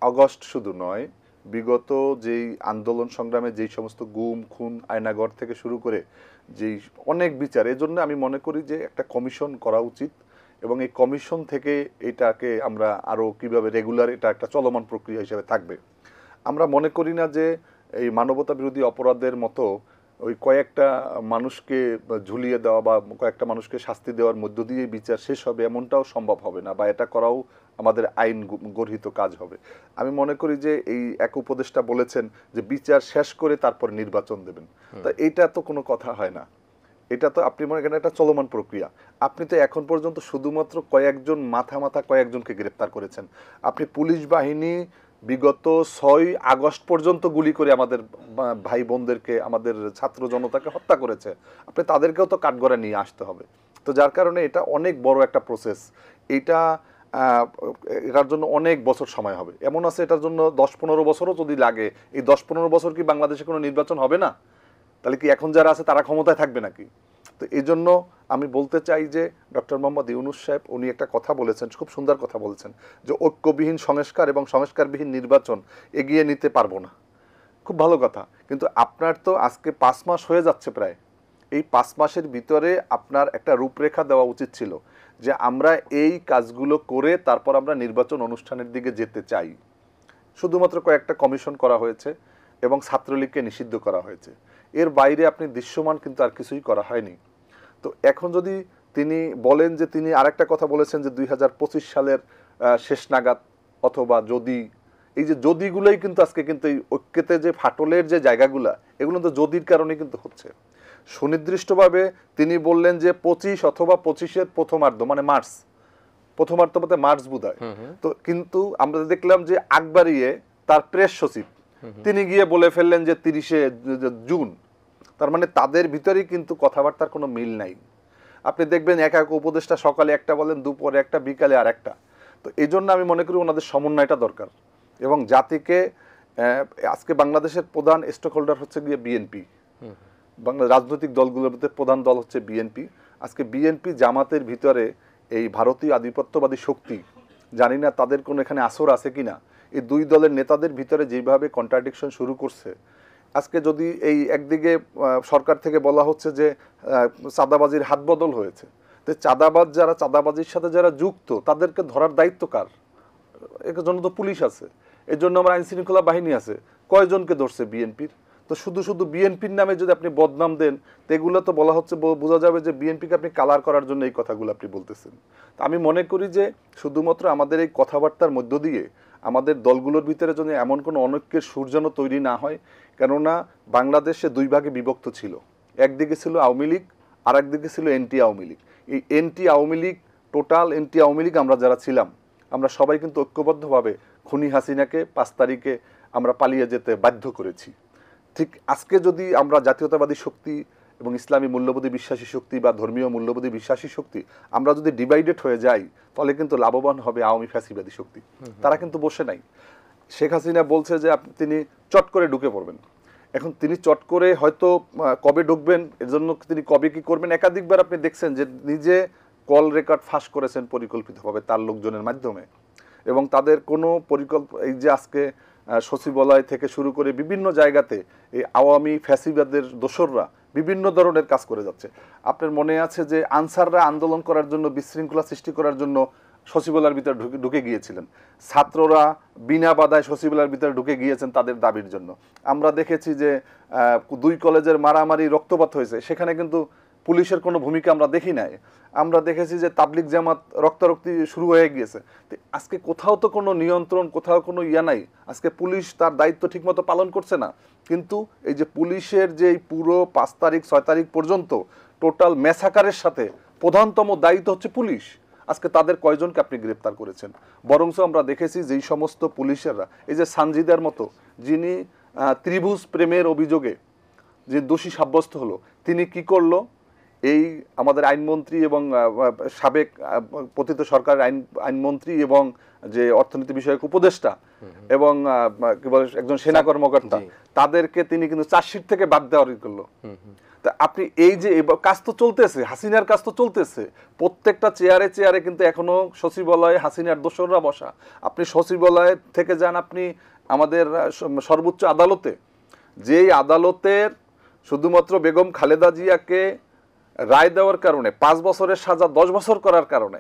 আগস্ট শুধু নয়, বিগত যেই আন্দোলন সংগ্রামে যেই সমস্ত গুম খুন আয়নাঘর থেকে শুরু করে যেই অনেক বিচার, এজন্য আমি মনে করি যে একটা কমিশন করা উচিত, এবং এই কমিশন থেকে এটাকে আমরা আরও কিভাবে রেগুলার এটা একটা চলমান প্রক্রিয়া হিসেবে থাকবে। আমরা মনে করি না যে এই মানবতা বিরোধী অপরাধের মতো ওই কয়েকটা মানুষকে ঝুলিয়ে দেওয়া বা কয়েকটা মানুষকে শাস্তি দেওয়ার মধ্য দিয়ে বিচার শেষ হবে, এমনটাও সম্ভব হবে না, বা এটা করাও আমাদের আইন গর্হিত কাজ হবে। আমি মনে করি যে এই এক উপদেষ্টা বলেছেন যে বিচার শেষ করে তারপর নির্বাচন দেবেন, তা এটা তো কোনো কথা হয় না। এটা তো আপনি মনে করেন একটা চলমান প্রক্রিয়া। আপনি তো এখন পর্যন্ত শুধুমাত্র কয়েকজন মাথা কয়েকজনকে গ্রেপ্তার করেছেন। আপনি পুলিশ বাহিনী বিগত 6ই আগস্ট পর্যন্ত গুলি করে আমাদের ভাই বোনদেরকে, আমাদের ছাত্র জনতাকে হত্যা করেছে। আপনি তাদেরকেও তো কাঠগড়ায় নিয়ে আসতে হবে। তো যার কারণে এটা অনেক বড় একটা প্রসেস। এটার জন্য অনেক বছর সময় হবে। এমন আছে এটার জন্য 10-15 বছরও যদি লাগে, এই 10-15 বছর কি বাংলাদেশে কোনো নির্বাচন হবে না? তাহলে কি এখন যারা আছে তারা ক্ষমতায় থাকবে নাকি? তো এই জন্য আমি বলতে চাই যে ডক্টর মোহাম্মদ ইউনূস সাহেব উনি একটা কথা বলেছেন, খুব সুন্দর কথা বলেছেন, যে ঐক্যবিহীন সংস্কার এবং সংস্কারবিহীন নির্বাচন এগিয়ে নিতে পারবো না। খুব ভালো কথা, কিন্তু আপনার তো আজকে 5 মাস হয়ে যাচ্ছে প্রায়। এই 5 মাসের ভিতরে আপনার একটা রূপরেখা দেওয়া উচিত ছিল যে আমরা এই কাজগুলো করে তারপর আমরা নির্বাচন অনুষ্ঠানের দিকে যেতে চাই। শুধুমাত্র কয়েকটা কমিশন করা হয়েছে এবং ছাত্রলীগকে নিষিদ্ধ করা হয়েছে। এর বাইরে আপনি দৃশ্যমান কিন্তু আর কিছুই করা হয়নি। তো এখন যদি তিনি বলেন যে তিনি আরেকটা কথা বলেছেন যে 2025 সালের শেষ নাগাদ, অথবা যদি, এই যে যদিগুলোই কিন্তু আজকে কিন্তু এই ঐক্যতে যে ফাটলের যে জায়গাগুলা, এগুলো তো যদির কারণে কিন্তু হচ্ছে। সুনির্দিষ্টভাবে তিনি বললেন যে 25 অথবা 25-এর প্রথমার্ধ, মানে মার্চ, প্রথমার্ধ বলতে মার্চ বোধহয়। তো কিন্তু আমরা দেখলাম যে আকবরিয়ে তার প্রেস সচিব তিনি গিয়ে বলে ফেললেন যে 30শে জুন। তার মানে তাদের ভিতরেই কিন্তু কথাবার্তার কোনো মিল নাই। আপনি দেখবেন এক এক উপদেষ্টা সকালে একটা বলেন, দুপুরে একটা, বিকালে আর একটা। তো এই জন্য আমি মনে করি ওনাদের সমন্বয়টা দরকার, এবং জাতিকে আজকে বাংলাদেশের প্রধান স্টেক হোল্ডার হচ্ছে গিয়ে বিএনপি। বাংলা রাজনৈতিক দলগুলোর মধ্যে প্রধান দল হচ্ছে বিএনপি। আজকে বিএনপি জামাতের ভিতরে এই ভারতীয় আধিপত্যবাদী শক্তি, জানি না তাদের কোনো এখানে আসর আছে কিনা, এই দুই দলের নেতাদের ভিতরে যেভাবে কন্ট্রাডিকশন শুরু করছে। আজকে যদি এই একদিকে সরকার থেকে বলা হচ্ছে যে চাঁদাবাজির হাত বদল হয়েছে, তো চাঁদাবাজির সাথে যারা যুক্ত তাদেরকে ধরার দায়িত্ব কার? এর জন্য তো পুলিশ আছে, এর জন্য আমার আইন শৃঙ্খলা বাহিনী আছে। কয়জনকে ধরছে বিএনপির? তো শুধু বিএনপির নামে যদি আপনি বদনাম দেন, তো এগুলো তো বলা হচ্ছে, বোঝা যাবে যে বিএনপিকে আপনি কালার করার জন্য এই কথাগুলো আপনি বলতেছেন। তো আমি মনে করি যে শুধুমাত্র আমাদের এই কথাবার্তার মধ্য দিয়ে আমাদের দলগুলোর ভিতরে যদি এমন কোনো অনৈক্যের সুর যেন তৈরি না হয়। কেননা বাংলাদেশে দুই ভাগে বিভক্ত ছিল, একদিকে ছিল আওয়ামী লীগ আর একদিকে ছিল এনটি আওয়ামী লীগ। এই এনটি আওয়ামী লীগ, টোটাল এনটি আওয়ামী লীগ আমরা যারা ছিলাম, আমরা সবাই কিন্তু ঐক্যবদ্ধভাবে খুনি হাসিনাকে 5 তারিখে আমরা পালিয়ে যেতে বাধ্য করেছি। ঠিক আজকে যদি আমরা জাতীয়তাবাদী শক্তি এবং ইসলামী মূল্যবোধী বিশ্বাসী শক্তি বা ধর্মীয় মূল্যবোধী বিশ্বাসী শক্তি আমরা যদি ডিভাইডেড হয়ে যাই, তাহলে কিন্তু লাভবান হবে আওয়ামী ফ্যাসিবাদী শক্তি। তারা কিন্তু বসে নাই। শেখ হাসিনা বলছে যে তিনি চট করে ঢুকে পড়বেন। এখন তিনি চট করে হয়তো কবে ঢুকবেন, এর জন্য তিনি কবে কি করবেন, একাধিকবার আপনি দেখছেন যে নিজে কল রেকর্ড ফাঁস করেছেন পরিকল্পিতভাবে তার লোকজনের মাধ্যমে। এবং তাদের কোনো এই যে আজকে সচিবালয় থেকে শুরু করে বিভিন্ন জায়গাতে এই আওয়ামী ফ্যাসিবাদের দোসররা বিভিন্ন ধরনের কাজ করে যাচ্ছে। আপনার মনে আছে যে আনসাররা আন্দোলন করার জন্য, বিশৃঙ্খলা সৃষ্টি করার জন্য সচিবালয়ের ভিতরে ঢুকে গিয়েছিলেন। ছাত্ররা বিনা বাধায় সচিবালয়ের ভিতরে ঢুকে গিয়েছেন তাদের দাবির জন্য। আমরা দেখেছি যে 2 কলেজের মারামারি, রক্তপাত হয়েছে, সেখানে কিন্তু পুলিশের কোনো ভূমিকা আমরা দেখি নাই। আমরা দেখেছি যে তাবলিগ জামাত রক্তারক্তি শুরু হয়ে গিয়েছে। আজকে কোথাও তো কোনো নিয়ন্ত্রণ, কোথাও কোনো নাই। আজকে পুলিশ তার দায়িত্ব ঠিকমতো পালন করছে না। কিন্তু এই যে পুলিশের যে পুরো 5 তারিখ 6 তারিখ পর্যন্ত টোটাল ম্যাসাকারের সাথে প্রধানতম দায়িত্ব হচ্ছে পুলিশ। আজকে তাদের কয়জনকে আপনি গ্রেপ্তার করেছেন? বরঞ্চ আমরা দেখেছি যেই সমস্ত পুলিশেরা, এই যে সানজিদার মতো যিনি ত্রিভুজ প্রেমের অভিযোগে যে দোষী সাব্যস্ত হলো, তিনি কি করলো? এই আমাদের আইনমন্ত্রী এবং সাবেক পতিত সরকারের আইনমন্ত্রী এবং যে অর্থনীতি বিষয়ক উপদেষ্টা এবং কি বলে একজন সেনা কর্মকর্তা, তাদেরকে তিনি কিন্তু চার্জশিট থেকে বাদ দেওয়ার করলো। তা আপনি এই যে কাজ তো চলতেছে, হাসিনার কাজ তো চলতেছে, প্রত্যেকটা চেয়ারে চেয়ারে কিন্তু এখনো সচিবালয়ে হাসিনার দোসররা বসা। আপনি সচিবালয় থেকে যান আপনি আমাদের সর্বোচ্চ আদালতে, যেই আদালতের শুধুমাত্র বেগম খালেদা জিয়াকে রায় দেওয়ার কারণে 5 বছরের সাজা 10 বছর করার কারণে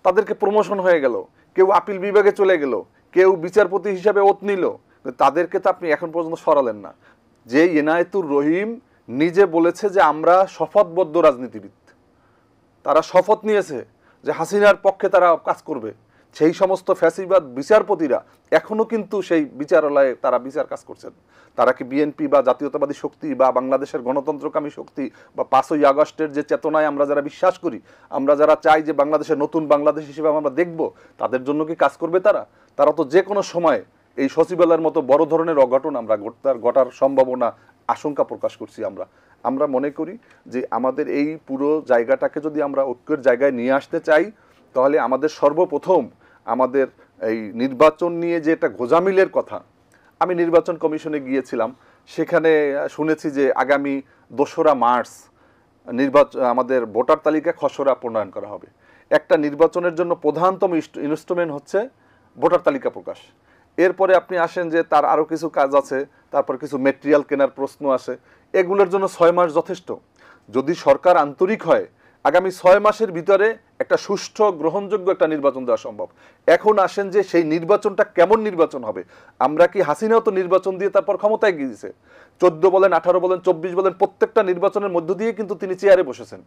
তাদেরকে প্রমোশন হয়ে গেল, কেউ আপিল বিভাগে চলে গেল, কেউ বিচারপতি হিসাবে ওত নিল, তাদেরকে তো আপনি এখন পর্যন্ত সরালেন না। যে এনায়েতুর রহিম নিজে বলেছে যে আমরা শপথবদ্ধ রাজনীতিবিদ, তারা শপথ নিয়েছে যে হাসিনার পক্ষে তারা কাজ করবে। সেই সমস্ত ফ্যাসিবাদ বিচারপতিরা এখনো কিন্তু সেই বিচারালয়ে তারা বিচার কাজ করছেন। তারা কি বিএনপি বা জাতীয়তাবাদী শক্তি বা বাংলাদেশের গণতন্ত্রকামী শক্তি বা 5ই আগস্টের যে চেতনায় আমরা যারা বিশ্বাস করি, আমরা যারা চাই যে বাংলাদেশের নতুন বাংলাদেশ হিসেবে আমরা দেখব, তাদের জন্য কি কাজ করবে তারা? তারা তো যে কোনো সময় এই সচিবালয়ের মতো বড় ধরনের অঘটন আমরা ঘটার সম্ভাবনা, আশঙ্কা প্রকাশ করছি। আমরা মনে করি যে আমাদের এই পুরো জায়গাটাকে যদি আমরা ঐক্যের জায়গায় নিয়ে আসতে চাই, তাহলে আমাদের সর্বপ্রথম আমাদের এই নির্বাচন নিয়ে যে একটা গোজামিলের কথা, আমি নির্বাচন কমিশনে গিয়েছিলাম, সেখানে শুনেছি যে আগামী 2রা মার্চ আমাদের ভোটার তালিকা খসড়া প্রণয়ন করা হবে। একটা নির্বাচনের জন্য প্রধানতম ইনস্ট্রুমেন্ট হচ্ছে ভোটার তালিকা প্রকাশ। এরপরে আপনি আসেন যে তার আরও কিছু কাজ আছে, তারপর কিছু মেটেরিয়াল কেনার প্রশ্ন আসে, এগুলোর জন্য 6 মাস যথেষ্ট। যদি সরকার আন্তরিক হয়, আগামী 6 মাসের ভিতরে একটা সুষ্ঠু গ্রহণযোগ্য একটা নির্বাচন দেওয়া সম্ভব। এখন আসেন যে সেই নির্বাচনটা কেমন নির্বাচন হবে? আমরা কি হাসিনাও তো নির্বাচন দিয়ে তারপর ক্ষমতায় গিয়েছে, 14 বলেন 18 বলেন 24 বলেন, প্রত্যেকটা নির্বাচনের মধ্য দিয়ে কিন্তু তিনি চেয়ারে বসেছেন।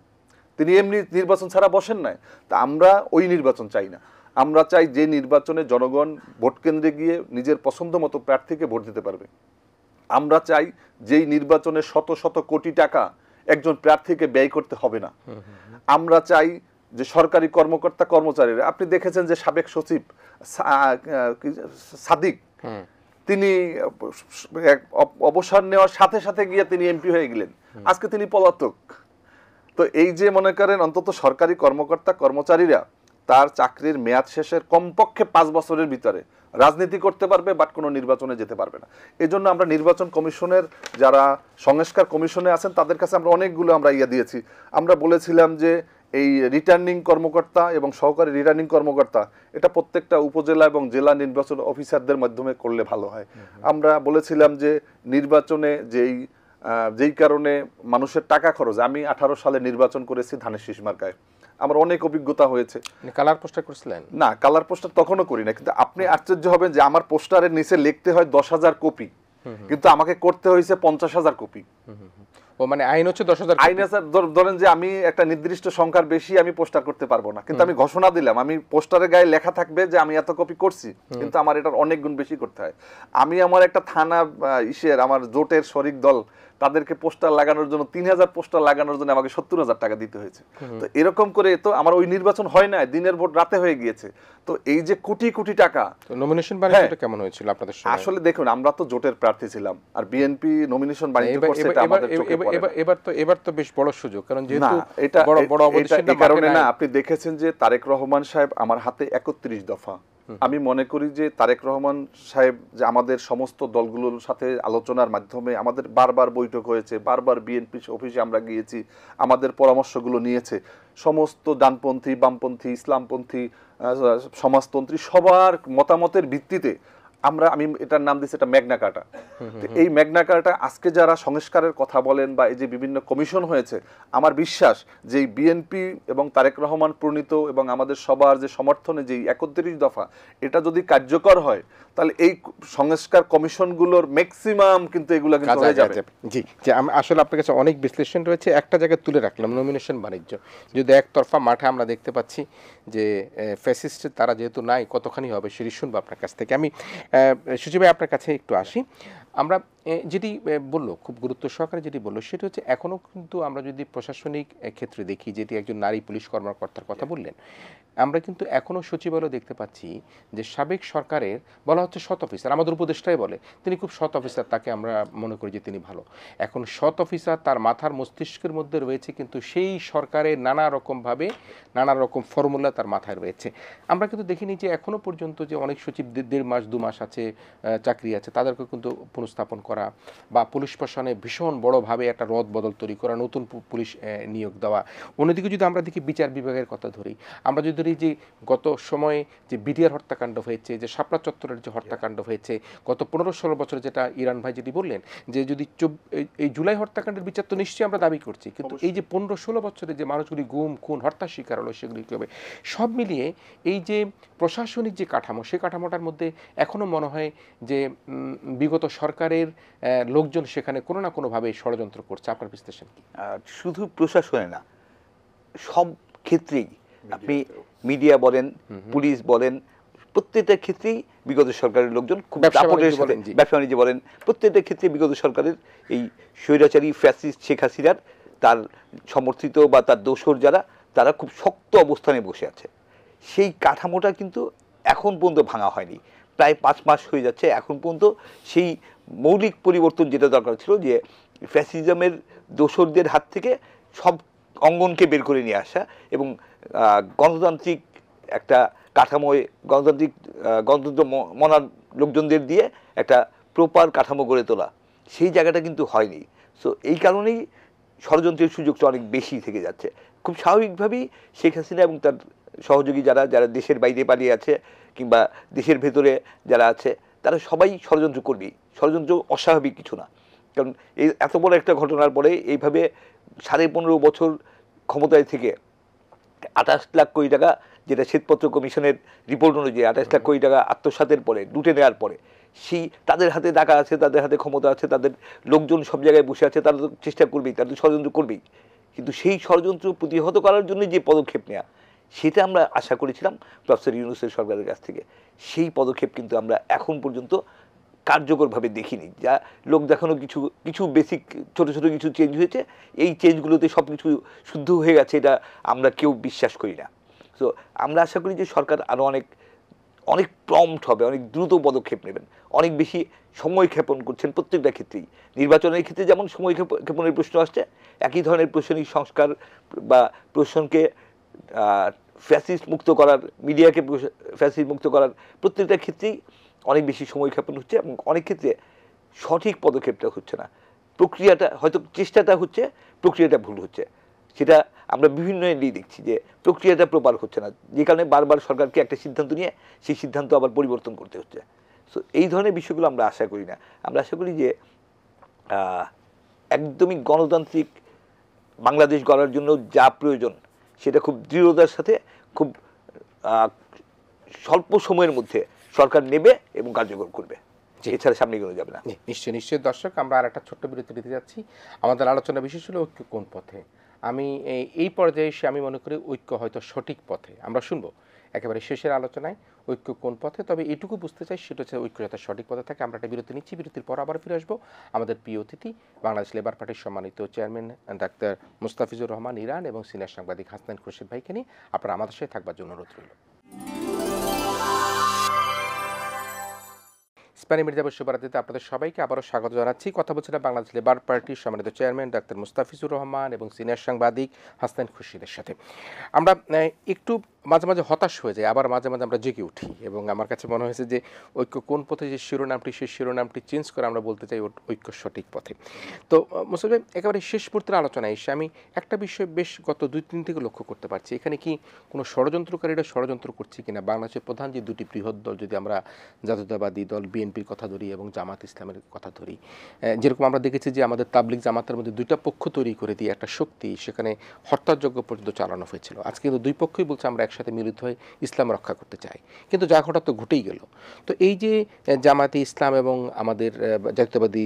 তিনি এমনি নির্বাচন ছাড়া বসেন নাই। তা আমরা ওই নির্বাচন চাই না। আমরা চাই যে নির্বাচনে জনগণ ভোট কেন্দ্রে গিয়ে নিজের পছন্দ মতো প্রার্থীকে ভোট দিতে পারবে। আমরা চাই যেই নির্বাচনে শত শত কোটি টাকা একজন প্রার্থীকে ব্যয় করতে হবে না। আমরা চাই যে সরকারি কর্মকর্তা কর্মচারীরা, আপনি দেখেছেন যে সাবেক সচিব সাদিক, তিনি অবসর নেওয়ার সাথে সাথে গিয়ে তিনি এমপি হয়ে গেলেন, আজকে তিনি পলাতক। তো এই যে মনে করেন অন্তত সরকারি কর্মকর্তা কর্মচারীরা তার চাকরির মেয়াদ শেষের কমপক্ষে 5 বছরের ভিতরে রাজনীতি করতে পারবে, বাট কোনো নির্বাচনে যেতে পারবে না। এই জন্য আমরা নির্বাচন কমিশনের যারা সংস্কার কমিশনে আছেন তাদের কাছে আমরা অনেকগুলো দিয়েছি। আমরা বলেছিলাম যে এই রিটার্নিং কর্মকর্তা এবং সহকারী রিটার্নিং কর্মকর্তা এটা প্রত্যেকটা উপজেলা এবং জেলা নির্বাচন অফিসারদের মাধ্যমে করলে ভালো হয়। আমরা বলেছিলাম যে নির্বাচনে যেই কারণে মানুষের টাকা খরচ, আমি 18 সালে নির্বাচন করেছি ধানের শীষ মার্কায়, আমার অনেক অভিজ্ঞতা হয়েছে। কালার পোস্টার করেছিলেন? না, কালার পোস্টার তখনও করি না, কিন্তু আপনি আশ্চর্য হবেন যে আমার পোস্টারের নিচে লিখতে হয় 10,000 কপি, কিন্তু আমাকে করতে হয়েছে 50,000 কপি। ও মানে আইন হচ্ছে 10,000 আইন আছে, ধরেন যে আমি একটা নির্দিষ্ট সংখ্যার বেশি আমি পোস্টার করতে পারবো না, কিন্তু আমি ঘোষণা দিলাম, আমি পোস্টারের গায়ে লেখা থাকবে যে আমি এত কপি করছি, কিন্তু আমার এটার অনেক গুণ বেশি করতে হয়। আমি আমার একটা থানা আমার জোটের শরিক দল তাদেরকে পোস্টার লাগানোর জন্য 3000 পোস্টার লাগানোর জন্য আমাকে 70,000 টাকা দিতে হয়েছে। তো এরকম করে তো আমার ওই নির্বাচন হয় না, দিনের ভোট রাতে হয়ে গিয়েছে। তো এই যে কোটি কোটি টাকা, তো নমিনেশন বাণিজ্যটা কেমন হয়েছিল আপনাদের সময়? আসলে দেখুন আমরা তো জোটের প্রার্থী ছিলাম, আর বিএনপি নমিনেশন বাণিজ্য করছে, এটা আমাদের চোখে পড়ে না। এবার তো বেশ বড় সুযোগ, কারণ না, যেহেতু এটা বড় বড় এটা অপোজিশনটা এই কারণে মাঠে না, নাই। আপনি দেখেছেন যে তারেক রহমান সাহেব আমার হাতে 31 দফা। আমি মনে করি যে তারেক রহমান সাহেব যে আমাদের সমস্ত দলগুলোর সাথে আলোচনার মাধ্যমে আমাদের বারবার বৈঠক হয়েছে, বারবার বিএনপি অফিসে আমরা গিয়েছি, আমাদের পরামর্শগুলো নিয়েছে, সমস্ত ডানপন্থী, বামপন্থী, ইসলামপন্থী, সমাজতন্ত্রী সবার মতামতের ভিত্তিতে আমি এটার নাম দিচ্ছি এটা ম্যাগনা কার্টা। এই ম্যাগনা কার্টা আজকে যারা সংস্কারের কথা বলেন বা এই যে বিভিন্ন কমিশন হয়েছে, আমার বিশ্বাস যে এই বিএনপি এবং তারেক রহমান প্রণীত এবং আমাদের সবার যে সমর্থনে যে 31 দফা, এটা যদি কার্যকর হয় তাহলে এই সংস্কার কমিশনগুলোর ম্যাক্সিমাম কিন্তু এগুলো কিন্তু হয়ে যাবে। জি, যে আমি আসলে আপনার কাছে অনেক বিশ্লেষণ রয়েছে, একটা জায়গায় তুলে রাখলাম নমিনেশন বাণিজ্য। যদি একতরফা মাঠে আমরা দেখতে পাচ্ছি যে ফ্যাসিস্ট তারা যেহেতু নাই, কতখানি হবে সেটি শুনবো আপনার কাছ থেকে। আমি সুচির ভাই আপনার কাছে একটু আসি। আমরা যেটি বললো, খুব গুরুত্ব সহকারে যেটি বললো, সেটা হচ্ছে এখনও কিন্তু আমরা যদি প্রশাসনিক ক্ষেত্রে দেখি, যেটি একজন নারী পুলিশ কর্মকর্তার কথা বললেন, আমরা কিন্তু এখনও সচিবালয় দেখতে পাচ্ছি যে সাবেক সরকারের বলা হচ্ছে সৎ অফিসার, আমাদের উপদেষ্টাই বলে তিনি খুব সৎ অফিসার, তাকে আমরা মনে করি যে তিনি ভালো। এখন সৎ অফিসার তার মাথার মস্তিষ্কের মধ্যে রয়েছে, কিন্তু সেই সরকারের নানা রকমভাবে নানা রকম ফর্মুলা তার মাথায় রয়েছে। আমরা কিন্তু দেখিনি যে এখনও পর্যন্ত যে অনেক সচিব 1.5 মাস 2 মাস আছে, চাকরি আছে, তাদেরকে কিন্তু পুনঃস্থাপন করা বা পুলিশ প্রশাসনে ভীষণ বড়ভাবে একটা রদ বদল তৈরি করা, নতুন পুলিশ নিয়োগ দেওয়া। অন্যদিকে যদি আমরা দেখি বিচার বিভাগের কথা ধরি, আমরা যদি ধরি যে গত সময়ে যে বিডিআর হত্যাকাণ্ড হয়েছে, যে শাপলা চত্বরের যে হত্যাকাণ্ড হয়েছে, গত 15-16 বছর, যেটা ইরান ভাই যেটি বললেন যে যদি এই জুলাই হত্যাকাণ্ডের বিচার তো নিশ্চয়ই আমরা দাবি করছি, কিন্তু এই যে 15-16 বছরে যে মানুষগুলি গুম খুন হত্যার শিকার হলো, সেগুলি কী হবে? সব মিলিয়ে এই যে প্রশাসনিক যে কাঠামো, সেই কাঠামোটার মধ্যে এখনও মনে হয় যে বিগত সরকারের লোকজন সেখানে কোনো না কোনোভাবে ষড়যন্ত্র করছে। আপনার বিশ্লেষণ কি? শুধু প্রশাসনে না, সব ক্ষেত্রেই আপনি মিডিয়া বলেন, পুলিশ বলেন, প্রত্যেকটা ক্ষেত্রেই বিগত সরকারের লোকজন খুব দাপটের সাথে, ব্যবসা বাণিজ্য বলেন, প্রত্যেকটা ক্ষেত্রে বিগত সরকারের এই স্বৈরাচারী ফ্যাসিস্ট শেখ হাসিনার তার সমর্থিত বা তার দোসর যারা, তারা খুব শক্ত অবস্থানে বসে আছে। সেই কাঠামোটা কিন্তু এখন পর্যন্ত ভাঙা হয়নি, প্রায় 5 মাস হয়ে যাচ্ছে, এখন পর্যন্ত সেই মৌলিক পরিবর্তন যেটা দরকার ছিল, যে ফ্যাসিজমের দোসরদের হাত থেকে সব অঙ্গনকে বের করে নিয়ে আসা এবং গণতান্ত্রিক একটা কাঠামোয় গণতন্ত্র মনার লোকজনদের দিয়ে একটা প্রপার কাঠামো গড়ে তোলা, সেই জায়গাটা কিন্তু হয়নি। সো এই কারণেই ষড়যন্ত্রের সুযোগটা অনেক বেশি থেকে যাচ্ছে। খুব স্বাভাবিকভাবেই শেখ হাসিনা এবং তার সহযোগী যারা দেশের বাইরে পালিয়ে আছে কিংবা দেশের ভেতরে যারা আছে, তারা সবাই ষড়যন্ত্র করবেই। ষড়যন্ত্র অস্বাভাবিক কিছু না, কারণ এই এত বড় একটা ঘটনার পরে এইভাবে 15.5 বছর ক্ষমতায় থেকে 28 লাখ কোটি টাকা, যেটা শ্বেতপত্র কমিশনের রিপোর্ট অনুযায়ী 28 লাখ কোটি টাকা আত্মসাতের পরে, লুটে নেওয়ার পরে, সেই তাদের হাতে টাকা আছে, তাদের হাতে ক্ষমতা আছে, তাদের লোকজন সব জায়গায় বসে আছে, তারা তো চেষ্টা করবেই, তারা তো ষড়যন্ত্র করবেই। কিন্তু সেই ষড়যন্ত্র প্রতিহত করার জন্য যে পদক্ষেপ নেওয়া, সেটা আমরা আশা করেছিলাম প্রফেসর ইউনূসের সরকারের কাছ থেকে। সেই পদক্ষেপ কিন্তু আমরা এখন পর্যন্ত কার্যকরভাবে দেখিনি। যা লোক দেখানো কিছু কিছু বেসিক ছোট ছোট কিছু চেঞ্জ হয়েছে, এই চেঞ্জগুলোতে সব কিছু শুদ্ধ হয়ে গেছে, এটা আমরা কেউ বিশ্বাস করি না। সো আমরা আশা করি যে সরকার আরও অনেক প্রম্পট হবে, অনেক দ্রুত পদক্ষেপ নেবেন, অনেক বেশি সময় ক্ষেপণ করছেন প্রত্যেকটা ক্ষেত্রেই। নির্বাচনের ক্ষেত্রে যেমন সময় ক্ষেপণের প্রশ্ন আসছে, একই ধরনের প্রশাসনিক সংস্কার বা প্রশাসনকে ফ্যাসিস্ট মুক্ত করার, মিডিয়াকে ফ্যাসিস্ট মুক্ত করার প্রত্যেকটা ক্ষেত্রেই অনেক বেশি সময় ক্ষেপণ হচ্ছে এবং অনেক ক্ষেত্রে সঠিক পদক্ষেপটা হচ্ছে না। প্রক্রিয়াটা হয়তো চেষ্টাটা হচ্ছে, প্রক্রিয়াটা ভুল হচ্ছে, সেটা আমরা বিভিন্ন এলেই দেখছি যে প্রক্রিয়াটা প্রপার হচ্ছে না, যে কারণে বারবার সরকারকে একটা সিদ্ধান্ত নিয়ে সেই সিদ্ধান্ত আবার পরিবর্তন করতে হচ্ছে। সো এই ধরনের বিষয়গুলো আমরা আশা করি না। আমরা আশা করি যে একদমই গণতান্ত্রিক বাংলাদেশ গড়ার জন্য যা প্রয়োজন, সেটা খুব দৃঢ়তার সাথে, খুব স্বল্প সময়ের মধ্যে সরকার নেবে এবং কার্যকর করবে, এছাড়া সামনে এগোনো যাবে না। নিশ্চয়ই দর্শক, আমরা আর একটা ছোট্ট বিরতি দিতে যাচ্ছি। আমাদের আলোচনা বিশেষ হলো ঐক্য কোন পথে। আমি এই পর্যায়ে এসে আমি মনে করি ঐক্য হয়তো সঠিক পথে। আমরা শুনবো একেবারে শেষের আলোচনায় ঐক্য কোন পথে, তবে এটুকু বুঝতে চাই সেটা হচ্ছে ঐক্য যাতে সঠিক পথে থাকে। আমরা একটা বিরতি নিচ্ছি, বিরতির পর আবার ফিরে আসবো। আমাদের প্রিয় অতিথি বাংলাদেশ লেবার পার্টির সম্মানিত চেয়ারম্যান ডাক্তার মুস্তাফিজুর রহমান ইরান এবং সিনিয়র সাংবাদিক হাসনাইন খুরশিদ ভাইকে নিয়ে। আপনারা আমাদের সাথে থাকবার জন্য অনুরোধ রইল। স্প্যানি মির্জা বিশ্বভারতীতে আপনাদের সবাইকে আবারও স্বাগত জানাচ্ছি। কথা বলছিলাম বাংলাদেশ লেবার পার্টির সম্মানিত চেয়ারম্যান ডাক্তার মুস্তাফিজুর রহমান এবং সিনিয়র সাংবাদিক হাসনাইন খুরশিদের সাথে। আমরা একটু মাঝে মাঝে হতাশ হয়ে যাই, আবার মাঝে মাঝে আমরা জেগে উঠি, এবং আমার কাছে মনে হয়েছে যে ঐক্য কোন পথে যে শিরোনামটি, সেই শিরোনামটি চেঞ্জ করে আমরা বলতে চাই ঐক্য সঠিক পথে। তো মুস্তাফিজ ভাই, একেবারে শেষ মুহূর্তের আলোচনায় এসে আমি একটা বিষয় বেশ গত 2-3 থেকে লক্ষ্য করতে পারছি, এখানে কি কোনো ষড়যন্ত্রকারীরা ষড়যন্ত্র করছে কিনা। বাংলাদেশের প্রধান যে দুটি বৃহৎ দল, যদি আমরা জাতীয়তাবাদী দল বিএনপির কথা ধরি এবং জামাত ইসলামের কথা ধরি, যেরকম আমরা দেখেছি যে আমাদের তাবলিগ জামাতের মধ্যে দুইটা পক্ষ তৈরি করে দিয়ে একটা শক্তি সেখানে হত্যাযজ্ঞ পর্যন্ত চালানো হয়েছিল। আজকে কিন্তু দুই পক্ষই বলছে আমরা একসাথে মিলিত হয়ে ইসলাম রক্ষা করতে চাই, কিন্তু যা ঘটা তো ঘটেই গেল। তো এই যে জামাতে ইসলাম এবং আমাদের জাতীয়তাবাদী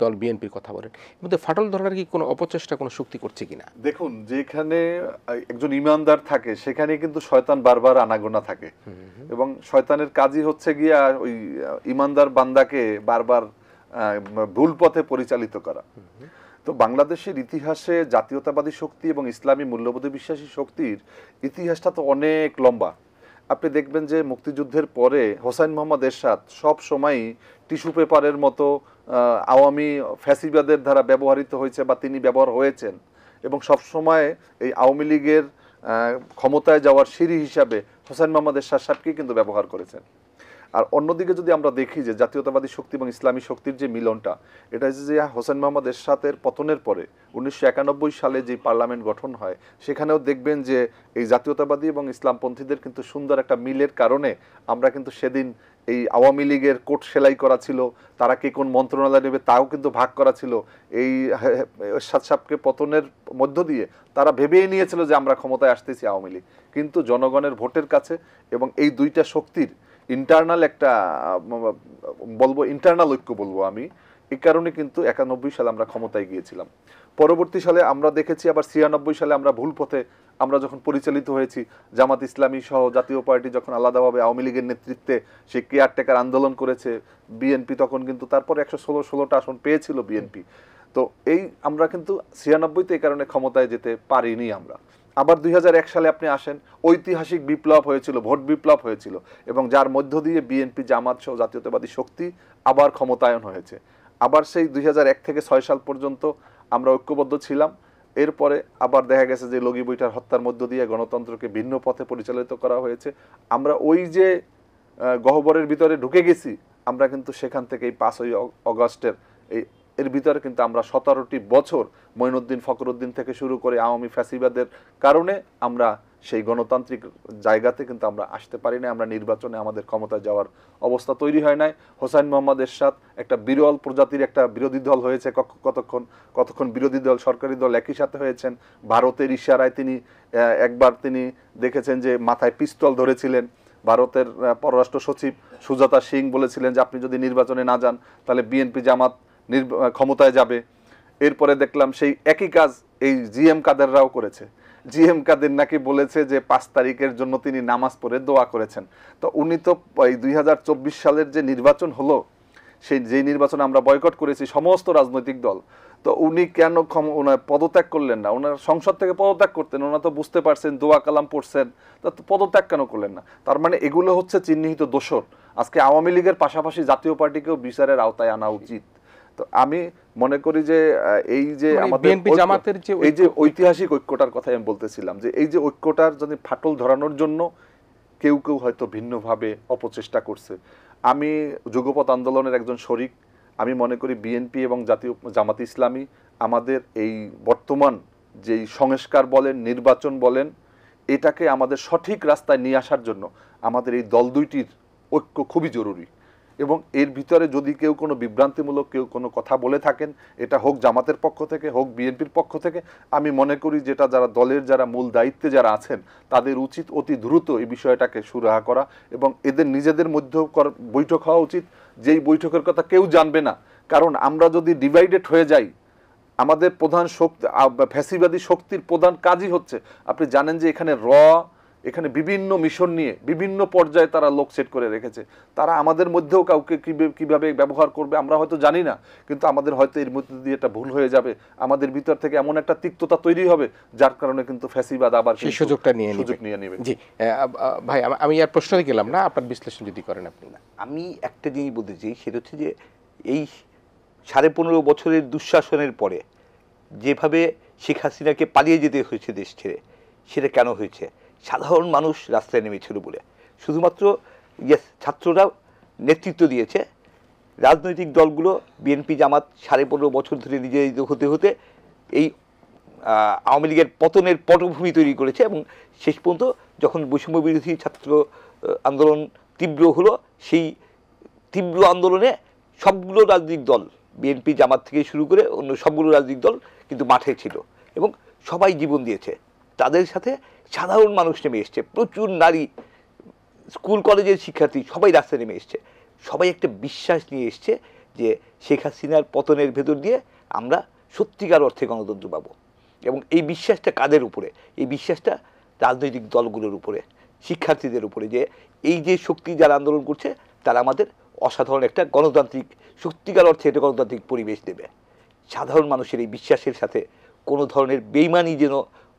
দল বিএনপির কথা বলেন, এর মধ্যে ফাটল ধরার কি কোনো অপচেষ্টা, কোনো শক্তি করছে কিনা? দেখুন, যেখানে একজন ইমানদার থাকে সেখানে কিন্তু শয়তান বারবার আনাগোনা থাকে, এবং শয়তানের কাজই হচ্ছে গিয়া ওই ইমানদার বান্দাকে বারবার ভুল পথে পরিচালিত করা। তো বাংলাদেশের ইতিহাসে জাতীয়তাবাদী শক্তি এবং ইসলামী মূল্যবোধে বিশ্বাসী শক্তির ইতিহাসটা তো অনেক লম্বা। আপনি দেখবেন যে মুক্তিযুদ্ধের পরে হোসাইন মোহাম্মদ এরশাদ সব সময়ই টিস্যু পেপারের মতো আওয়ামী ফ্যাসিবাদের দ্বারা ব্যবহৃত হয়েছে বা তিনি ব্যবহার হয়েছেন, এবং সব সময় এই আওয়ামী লীগের ক্ষমতায় যাওয়ার সিঁড়ি হিসাবে হোসাইন মোহাম্মদ এরশাদ সাহেবকে কিন্তু ব্যবহার করেছেন। আর অন্যদিকে যদি আমরা দেখি যে জাতীয়তাবাদী শক্তি এবং ইসলামী শক্তির যে মিলনটা, এটা হচ্ছে যে হোসেন মোহাম্মদ এরশাদের পতনের পরে 1991 সালে যে পার্লামেন্ট গঠন হয়, সেখানেও দেখবেন যে এই জাতীয়তাবাদী এবং ইসলামপন্থীদের কিন্তু সুন্দর একটা মিলের কারণে আমরা কিন্তু সেদিন এই আওয়ামী লীগের কোট সেলাই করা ছিল, তারা কে কোন মন্ত্রণালয় নেবে তাও কিন্তু ভাগ করা ছিল। এই এরশাদ সাহেবকে পতনের মধ্য দিয়ে তারা ভেবেই নিয়েছিল যে আমরা ক্ষমতায় আসতেছি আওয়ামী লীগ, কিন্তু জনগণের ভোটের কাছে এবং এই দুইটা শক্তির ইন্টারনাল একটা বলবো, ইন্টারনাল ঐক্য বলবো আমি, এই কারণে কিন্তু 91 সালে আমরা ক্ষমতায় গিয়েছিলাম। পরবর্তী সালে আমরা দেখেছি আবার 96 সালে আমরা ভুল পথে আমরা যখন পরিচালিত হয়েছি, জামাত ইসলামী সহ জাতীয় পার্টি যখন আলাদাভাবে আওয়ামী লীগের নেতৃত্বে সেই কেয়ারটেকার আন্দোলন করেছে, বিএনপি তখন কিন্তু তারপরে 116টা আসন পেয়েছিল বিএনপি। তো এই আমরা কিন্তু 96-তে এই কারণে ক্ষমতায় যেতে পারিনি আমরা। আবার 2001 সালে আপনি আসেন, ঐতিহাসিক বিপ্লব হয়েছিল, ভোট বিপ্লব হয়েছিল, এবং যার মধ্য দিয়ে বিএনপি জামাত সহ জাতীয়তাবাদী শক্তি আবার ক্ষমতায়ন হয়েছে। আবার সেই 2001 থেকে 6 সাল পর্যন্ত আমরা ঐক্যবদ্ধ ছিলাম। এরপরে আবার দেখা গেছে যে লগি বইটার হত্যার মধ্য দিয়ে গণতন্ত্রকে ভিন্ন পথে পরিচালিত করা হয়েছে। আমরা ওই যে গহ্বরের ভিতরে ঢুকে গেছি, আমরা কিন্তু সেখান থেকে এই 5ই অগস্টের এর ভিতরে কিন্তু আমরা 17টি বছর মঈনুদ্দিন ফখরুদ্দিন থেকে শুরু করে আওয়ামী ফ্যাসিবাদের কারণে আমরা সেই গণতান্ত্রিক জায়গাতে কিন্তু আমরা আসতে পারি না। আমরা নির্বাচনে আমাদের ক্ষমতায় যাওয়ার অবস্থা তৈরি হয় নাই। হোসাইন মোহাম্মদ এরশাদ একটা বিরল প্রজাতির একটা বিরোধী দল হয়েছে, কতক্ষণ বিরোধী দল সরকারি দল একই সাথে হয়েছেন। ভারতের ইশারায় তিনি একবার তিনি দেখেছেন যে মাথায় পিস্তল ধরেছিলেন। ভারতের পররাষ্ট্র সচিব সুজাতা সিং বলেছিলেন যে আপনি যদি নির্বাচনে না যান তাহলে বিএনপি জামাত ক্ষমতায় যাবে। এরপরে দেখলাম সেই একই কাজ এই জিএম কাদেররাও করেছে। জিএম কাদের নাকি বলেছে যে 5 তারিখের জন্য তিনি নামাজ পড়ে দোয়া করেছেন। তো উনি তো এই 2024 সালের যে নির্বাচন হলো, সেই যে নির্বাচন আমরা বয়কট করেছি সমস্ত রাজনৈতিক দল, তো উনি কেন পদত্যাগ করলেন না? ওনার সংসদ থেকে পদত্যাগ করতেন, ওনারা তো বুঝতে পারছেন দোয়া কালাম পড়ছেন, তা পদত্যাগ কেন করলেন না? তার মানে এগুলো হচ্ছে চিহ্নিত দোষর। আজকে আওয়ামী লীগের পাশাপাশি জাতীয় পার্টিকেও বিচারের আওতায় আনা উচিত। তো আমি মনে করি যে এই যে আমাদের জামাতের যে এই যে ঐতিহাসিক ঐক্যটার কথা আমি বলতেছিলাম, যে এই যে ঐক্যটার যদি ফাটল ধরানোর জন্য কেউ কেউ হয়তো ভিন্নভাবে অপচেষ্টা করছে। আমি যুগপৎ আন্দোলনের একজন শরিক। আমি মনে করি বিএনপি এবং জাতীয় জামাত ইসলামী আমাদের এই বর্তমান যেই সংস্কার বলেন, নির্বাচন বলেন, এটাকে আমাদের সঠিক রাস্তায় নিয়ে আসার জন্য আমাদের এই দল দুইটির ঐক্য খুবই জরুরি। এবং এর ভিতরে যদি কেউ কোনো বিভ্রান্তিমূলক কেউ কোনো কথা বলে থাকেন, এটা হোক জামাতের পক্ষ থেকে হোক বিএনপির পক্ষ থেকে, আমি মনে করি যেটা যারা দলের যারা মূল দায়িত্বে যারা আছেন তাদের উচিত অতি দ্রুত এই বিষয়টাকে সুরাহা করা, এবং এদের নিজেদের মধ্যেও বৈঠক হওয়া উচিত, যেই বৈঠকের কথা কেউ জানবে না। কারণ আমরা যদি ডিভাইডেড হয়ে যাই, আমাদের প্রধান শক্তি ফ্যাসিবাদী শক্তির প্রধান কাজই হচ্ছে, আপনি জানেন যে এখানে এখানে বিভিন্ন মিশন নিয়ে বিভিন্ন পর্যায়ে তারা লোক সেট করে রেখেছে। তারা আমাদের মধ্যেও কাউকে কিভাবে ব্যবহার করবে আমরা হয়তো জানি না, কিন্তু আমাদের হয়তো এর মধ্যে দিয়ে একটা ভুল হয়ে যাবে, আমাদের ভিতর থেকে এমন একটা তিক্ততা তৈরি হবে যার কারণে কিন্তু ফ্যাসিবাদ আবার সেই সুযোগটা সুযোগ নিয়ে নেবে। জি ভাই, আমি আর প্রশ্নই গেলাম না, আপনার বিশ্লেষণ যদি করেন আপনি। না, আমি একটা জিনিস বলতে চাই, সেটা হচ্ছে যে এই 15.5 বছরের দুঃশাসনের পরে যেভাবে শেখ হাসিনাকে পালিয়ে যেতে হয়েছে দেশ ছেড়ে, সেটা কেন হয়েছে? সাধারণ মানুষ রাস্তায় নেমেছিল বলে। শুধুমাত্র ছাত্ররা নেতৃত্ব দিয়েছে, রাজনৈতিক দলগুলো বিএনপি জামাত 15.5 বছর ধরে নির্যাতিত হতে হতে এই আওয়ামী লীগের পতনের পটভূমি তৈরি করেছে, এবং শেষ পর্যন্ত যখন বৈষম্য বিরোধী ছাত্র আন্দোলন তীব্র হলো, সেই তীব্র আন্দোলনে সবগুলো রাজনৈতিক দল, বিএনপি জামাত থেকে শুরু করে অন্য সবগুলো রাজনৈতিক দল কিন্তু মাঠে ছিল এবং সবাই জীবন দিয়েছে। তাদের সাথে সাধারণ মানুষ নেমে এসছে, প্রচুর নারী, স্কুল কলেজের শিক্ষার্থী সবাই রাস্তায় নেমে এসছে। সবাই একটা বিশ্বাস নিয়ে এসছে যে শেখ হাসিনার পতনের ভেতর দিয়ে আমরা সত্যিকার অর্থে গণতন্ত্র পাবো। এবং এই বিশ্বাসটা কাদের উপরে? এই বিশ্বাসটা রাজনৈতিক দলগুলোর উপরে, শিক্ষার্থীদের উপরে, যে এই যে শক্তি যারা আন্দোলন করছে তারা আমাদের অসাধারণ একটা গণতান্ত্রিক, সত্যিকার অর্থে একটা গণতান্ত্রিক পরিবেশ দেবে। সাধারণ মানুষের এই বিশ্বাসের সাথে কোনো ধরনের বেইমানি যেন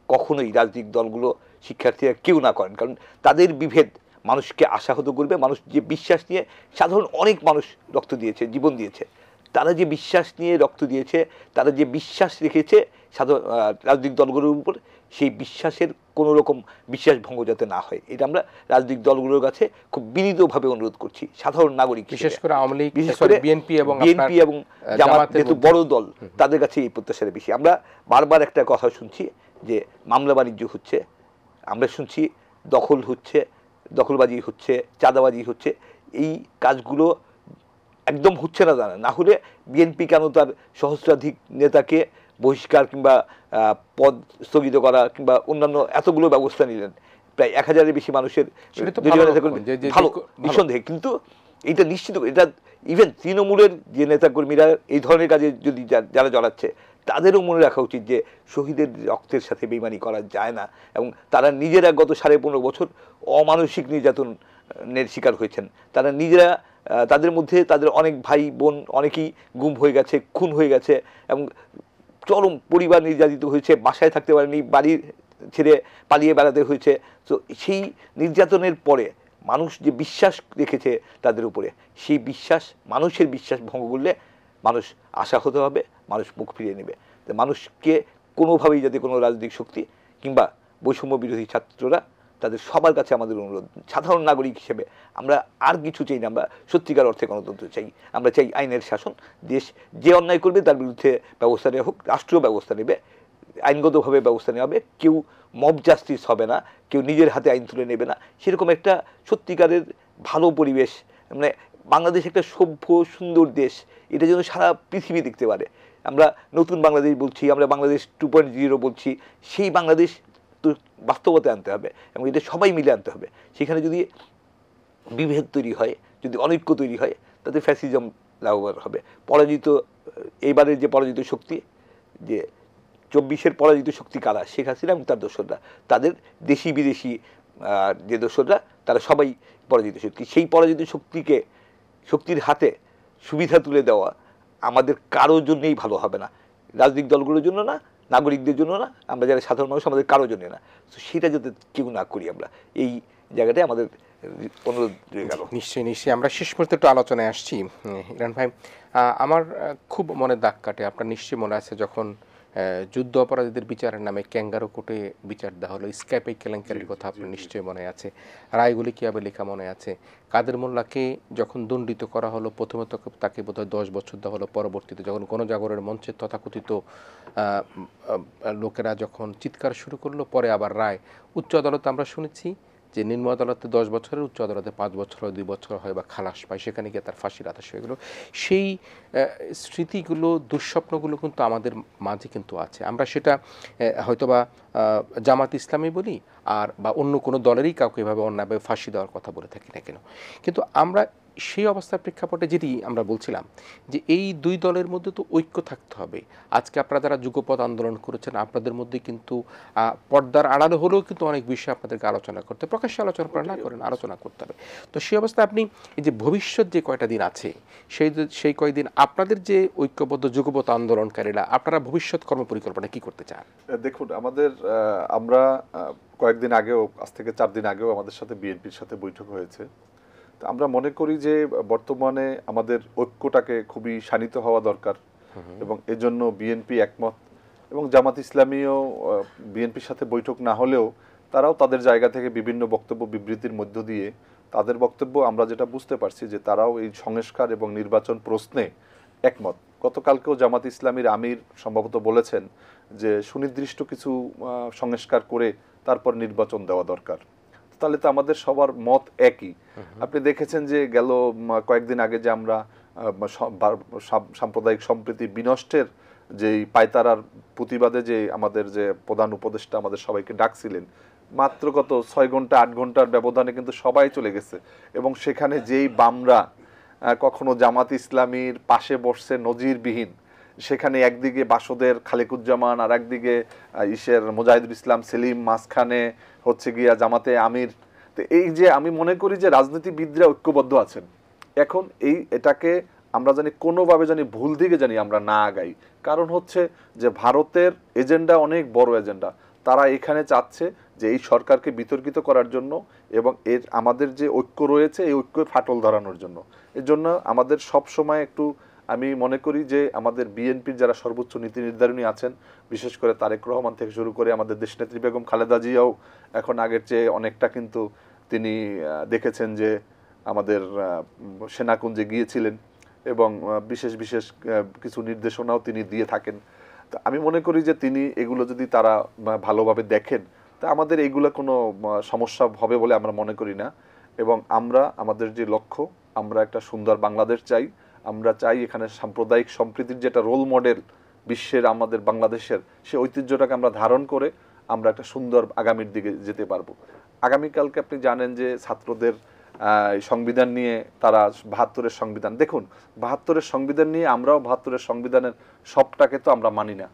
কখনোই রাজনৈতিক দলগুলো, শিক্ষার্থীরা কেউ না করেন, কারণ তাদের বিভেদ মানুষকে আশাহত করবে। মানুষ যে বিশ্বাস নিয়ে, সাধারণ অনেক মানুষ রক্ত দিয়েছে, জীবন দিয়েছে, তারা যে বিশ্বাস নিয়ে রক্ত দিয়েছে, তারা যে বিশ্বাস রেখেছে সাধারণ রাজনৈতিক দলগুলোর উপর, সেই বিশ্বাসের কোনো রকম বিশ্বাস ভঙ্গ যাতে না হয়, এটা আমরা রাজনৈতিক দলগুলোর কাছে খুব বিনীতভাবে অনুরোধ করছি। সাধারণ নাগরিক, বিশেষ করে আওয়ামী লীগ, বিশেষ করে বিএনপি এবং জামাত যেহেতু বড় দল, তাদের কাছে এই প্রত্যাশাটা বেশি। আমরা বারবার একটা কথা শুনছি যে মামলা বাণিজ্য হচ্ছে, আমরা শুনছি দখল হচ্ছে, দখলবাজি হচ্ছে, চাঁদাবাজি হচ্ছে। এই কাজগুলো একদম হচ্ছে না, জানা না হলে বিএনপি কেন তার সহস্রাধিক নেতাকে বহিষ্কার কিংবা পদ স্থগিত করা কিংবা অন্যান্য এতগুলো ব্যবস্থা নিলেন? প্রায় 1000-এর বেশি মানুষের ভালো, নিঃসন্দেহে। কিন্তু এটা নিশ্চিত, এটা ইভেন তৃণমূলের যে নেতাকর্মীরা এই ধরনের কাজে যদি যারা জড়াচ্ছে, তাদেরও মনে রাখা উচিত যে শহীদের রক্তের সাথে বেইমানি করা যায় না, এবং তারা নিজেরা গত 15.5 বছর অমানসিক নির্যাতনের শিকার হয়েছেন। তারা নিজেরা, তাদের মধ্যে তাদের অনেক ভাই বোন অনেকেই গুম হয়ে গেছে, খুন হয়ে গেছে, এবং চরম পরিবার নির্যাতিত হয়েছে, বাসায় থাকতে পারেনি, বাড়ি ছেড়ে পালিয়ে বেড়াতে হয়েছে। তো সেই নির্যাতনের পরে মানুষ যে বিশ্বাস রেখেছে তাদের উপরে, সেই বিশ্বাস, মানুষের বিশ্বাস ভঙ্গ করলে মানুষ আশাহত হবে, মানুষ মুখ ফিরিয়ে নেবে। তো মানুষকে কোনোভাবেই যাতে কোনো রাজনৈতিক শক্তি কিংবা বৈষম্য বিরোধী ছাত্ররা, তাদের সবার কাছে আমাদের অনুরোধ, সাধারণ নাগরিক হিসেবে আমরা আর কিছু চাই না। আমরা সত্যিকার অর্থে গণতন্ত্র চাই, আমরা চাই আইনের শাসন। দেশ যে অন্যায় করবে তার বিরুদ্ধে ব্যবস্থা নেওয়া হোক, রাষ্ট্রীয় ব্যবস্থা নেবে, আইনগতভাবে ব্যবস্থা নেওয়া হবে, কেউ মব জাস্টিস হবে না, কেউ নিজের হাতে আইন তুলে নেবে না। সেরকম একটা সত্যিকারের ভালো পরিবেশ, মানে বাংলাদেশ একটা সভ্য সুন্দর দেশ, এটা যেন সারা পৃথিবী দেখতে পারে। আমরা নতুন বাংলাদেশ বলছি, আমরা বাংলাদেশ 2.0 বলছি, সেই বাংলাদেশ তো বাস্তবতায় আনতে হবে, এবং এটা সবাই মিলে আনতে হবে। সেখানে যদি বিভেদ তৈরি হয়, যদি অনৈক্য তৈরি হয়, তাতে ফ্যাসিজম লাভবান হবে। পরাজিত, এইবারের যে পরাজিত শক্তি, যে 24-এর পরাজিত শক্তি কারা? শেখ হাসিনা এবং তার দোসররা, তাদের দেশি বিদেশি যে দোসররা, তারা সবাই পরাজিত শক্তি। সেই পরাজিত শক্তির হাতে সুবিধা তুলে দেওয়া আমাদের কারোর জন্যই ভালো হবে না, রাজনৈতিক দলগুলোর জন্য না, নাগরিকদের জন্য না, আমরা যারা সাধারণ মানুষ আমাদের কারোর জন্য না। তো সেটা যাতে কেউ না করি, আমরা এই জায়গাটায় আমাদের অনুরোধ রয়ে গেল। নিশ্চয়ই নিশ্চয়ই, আমরা শেষ মুহূর্তে একটু আলোচনায় আসছি। ইরফান ভাই, আমার খুব মনে দাগ কাটে, আপনার নিশ্চয়ই মনে আছে যখন যুদ্ধ অপরাধীদের বিচারের নামে ক্যাঙ্গারো কোর্টে বিচার দেওয়া হলো, স্কাইপে কেলেঙ্কারির কথা আপনার নিশ্চয়ই মনে আছে, রায়গুলি কীভাবে লেখা মনে আছে। কাদের মোল্লাকে যখন দণ্ডিত করা হলো, প্রথমে তাকে বোধহয় 10 বছর দেওয়া হলো, পরবর্তীতে যখন গণজাগরণের মঞ্চের তথাকথিত লোকেরা যখন চিৎকার শুরু করলো, পরে আবার রায় উচ্চ আদালতে আমরা শুনেছি যে নিম্ন আদালতে 10 বছরের, উচ্চ আদালতে 5 বছর হয়, 2 বছর হয় বা খালাস পায়, সেখানে গিয়ে তার ফাঁসির আদেশ হয়ে গেলো। সেই স্মৃতিগুলো, দুঃস্বপ্নগুলো কিন্তু আমাদের মাঝে কিন্তু আছে। আমরা সেটা হয়তোবা জামাত ইসলামী বলি আর বা অন্য কোনো দলেরই কাউকে এভাবে অন্যায়ভাবে ফাঁসি দেওয়ার কথা বলে থাকি না কেন, কিন্তু আমরা সেই অবস্থার প্রেক্ষাপটে যেটি আমরা বলছিলাম যে এই দুই দলের মধ্যে তো ঐক্য থাকতে হবে। আজকে আপনারা যারা যুগপৎ আন্দোলন করেছেন আপনাদের মধ্যে কিন্তু পর্দার আড়ালে হলেও কিন্তু অনেক বিষয় আপনাদেরকে আলোচনা করতে, প্রকাশ্যে আলোচনা করা না করেন, আলোচনা করতে হবে। তো সেই অবস্থায় আপনি এই যে ভবিষ্যৎ যে কয়টা দিন আছে সেই কয়দিন আপনাদের যে ঐক্যবদ্ধ যুগপৎ আন্দোলনকারীরা আপনারা ভবিষ্যৎ কর্মপরিকল্পনা কি করতে চান? দেখুন, আমরা কয়েকদিন আগেও, আজ থেকে 4 দিন আগেও আমাদের সাথে বিএনপির সাথে বৈঠক হয়েছে। তো আমরা মনে করি যে বর্তমানে আমাদের ঐক্যটাকে খুবই শানিত হওয়া দরকার এবং এজন্য বিএনপি একমত এবং জামাত ইসলামীও বিএনপির সাথে বৈঠক না হলেও তারাও তাদের জায়গা থেকে বিভিন্ন বক্তব্য বিবৃতির মধ্য দিয়ে তাদের বক্তব্য আমরা যেটা বুঝতে পারছি যে তারাও এই সংস্কার এবং নির্বাচন প্রশ্নে একমত। গতকালকেও জামাত ইসলামীর আমির সম্ভবত বলেছেন যে সুনির্দিষ্ট কিছু সংস্কার করে তারপর নির্বাচন দেওয়া দরকার। তাহলে তো আমাদের সবার মত একই। আপনি দেখেছেন যে গেল কয়েকদিন আগে যে আমরা সাম্প্রদায়িক সম্প্রীতি বিনষ্টের যেই পায়তারার প্রতিবাদে যে আমাদের যে প্রধান উপদেষ্টা আমাদের সবাইকে ডাকছিলেন, মাত্র গত 6 ঘন্টা 8 ঘন্টার ব্যবধানে কিন্তু সবাই চলে গেছে এবং সেখানে যেই বামরা কখনো জামাত ইসলামীর পাশে বসছে নজিরবিহীন, সেখানে একদিকে বাসদের খালেকুজ্জামান আর একদিকে মুজাহিদুল ইসলাম সেলিম, মাঝখানে হচ্ছে গিয়া জামাতে আমির। তো এই যে আমি মনে করি যে রাজনীতিবিদরা ঐক্যবদ্ধ আছেন। এখন এটাকে আমরা জানি কোনোভাবে জানি ভুল দিকে জানি আমরা না আগাই। কারণ হচ্ছে যে ভারতের এজেন্ডা অনেক বড় এজেন্ডা। তারা এখানে চাচ্ছে যে এই সরকারকে বিতর্কিত করার জন্য এবং আমাদের যে ঐক্য রয়েছে এই ঐক্যে ফাটল ধরানোর জন্য। এর জন্য আমাদের সব সময় একটু, আমি মনে করি যে আমাদের বিএনপির যারা সর্বোচ্চ নীতি নির্ধারণী আছেন, বিশেষ করে তারেক রহমান থেকে শুরু করে আমাদের দেশনেত্রী বেগম খালেদা জিয়াও এখন আগের চেয়ে অনেকটা কিন্তু তিনি দেখেছেন যে আমাদের সেনাকুঞ্জে গিয়েছিলেন এবং বিশেষ বিশেষ কিছু নির্দেশনাও তিনি দিয়ে থাকেন। তো আমি মনে করি যে তিনি এগুলো যদি তারা ভালোভাবে দেখেন তা আমাদের এইগুলো কোনো সমস্যা হবে বলে আমরা মনে করি না। এবং আমাদের যে লক্ষ্য, আমরা একটা সুন্দর বাংলাদেশ চাই। আমরা চাই এখানে সাম্প্রদায়িক সম্প্রীতির যেটা রোল মডেল বিশ্বের আমাদের বাংলাদেশের, সে ঐতিহ্যটাকে আমরা ধারণ করে আমরা একটা সুন্দর আগামীর দিকে যেতে পারবো। আগামীকালকে আপনি জানেন যে ছাত্রদের সংবিধান নিয়ে তারা ৭২-এর সংবিধান, দেখুন ৭২-এর সংবিধান নিয়ে আমরাও ৭২-এর সংবিধানের সবটাকে তো আমরা মানি না।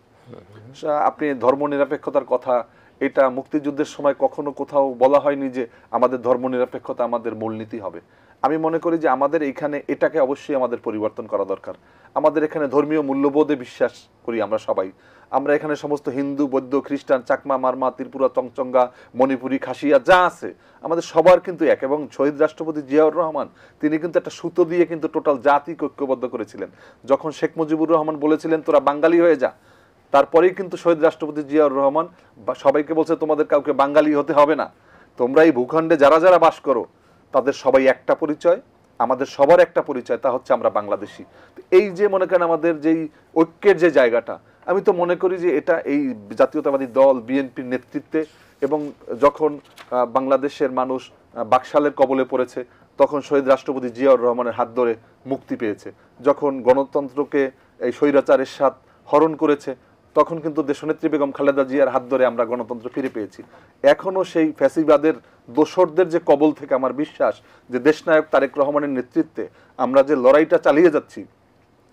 আপনি ধর্মনিরপেক্ষতার কথা, এটা মুক্তিযুদ্ধের সময় কখনো কোথাও বলা হয়নি যে আমাদের ধর্মনিরপেক্ষতা আমাদের মূলনীতি হবে। আমি মনে করি যে আমাদের এখানে এটাকে অবশ্যই আমাদের পরিবর্তন করা দরকার। আমাদের এখানে ধর্মীয় মূল্যবোধে বিশ্বাস করি আমরা সবাই। আমরা এখানে সমস্ত হিন্দু, বৌদ্ধ, খ্রিস্টান, চাকমা, মারমা, ত্রিপুরা, তংচঙ্গা, মণিপুরি, খাসিয়া যা আছে আমাদের সবার কিন্তু এক। এবং শহীদ রাষ্ট্রপতি জিয়াউর রহমান তিনি কিন্তু একটা সুতো দিয়ে কিন্তু টোটাল জাতিকে ঐক্যবদ্ধ করেছিলেন। যখন শেখ মুজিবুর রহমান বলেছিলেন তোরা বাঙালি হয়ে যা, তারপরেই কিন্তু শহীদ রাষ্ট্রপতি জিয়াউর রহমান সবাইকে বলছে তোমাদের কাউকে বাঙালি হতে হবে না, তোমরা এই ভূখণ্ডে যারা যারা বাস করো তাদের সবাই একটা পরিচয়, আমাদের সবার একটা পরিচয়, তা হচ্ছে আমরা বাংলাদেশি। এই যে মনে করেন আমাদের যেই ঐক্যের যে জায়গাটা, আমি তো মনে করি যে এটা এই জাতীয়তাবাদী দল বিএনপির নেতৃত্বে, এবং যখন বাংলাদেশের মানুষ বাকশালের কবলে পড়েছে তখন শহীদ রাষ্ট্রপতি জিয়াউর রহমানের হাত ধরে মুক্তি পেয়েছে। যখন গণতন্ত্রকে এই স্বৈরাচারের সাথ হরণ করেছে তখন কিন্তু দেশনেত্রী বেগম খালেদা জিয়ার হাত ধরে আমরা গণতন্ত্র ফিরে পেয়েছি। এখনো সেই ফ্যাসিবাদের দোসরদের যে কবল থেকে আমার বিশ্বাস যে দেশনায়ক তারেক রহমানের নেতৃত্বে আমরা যে লড়াইটা চালিয়ে যাচ্ছি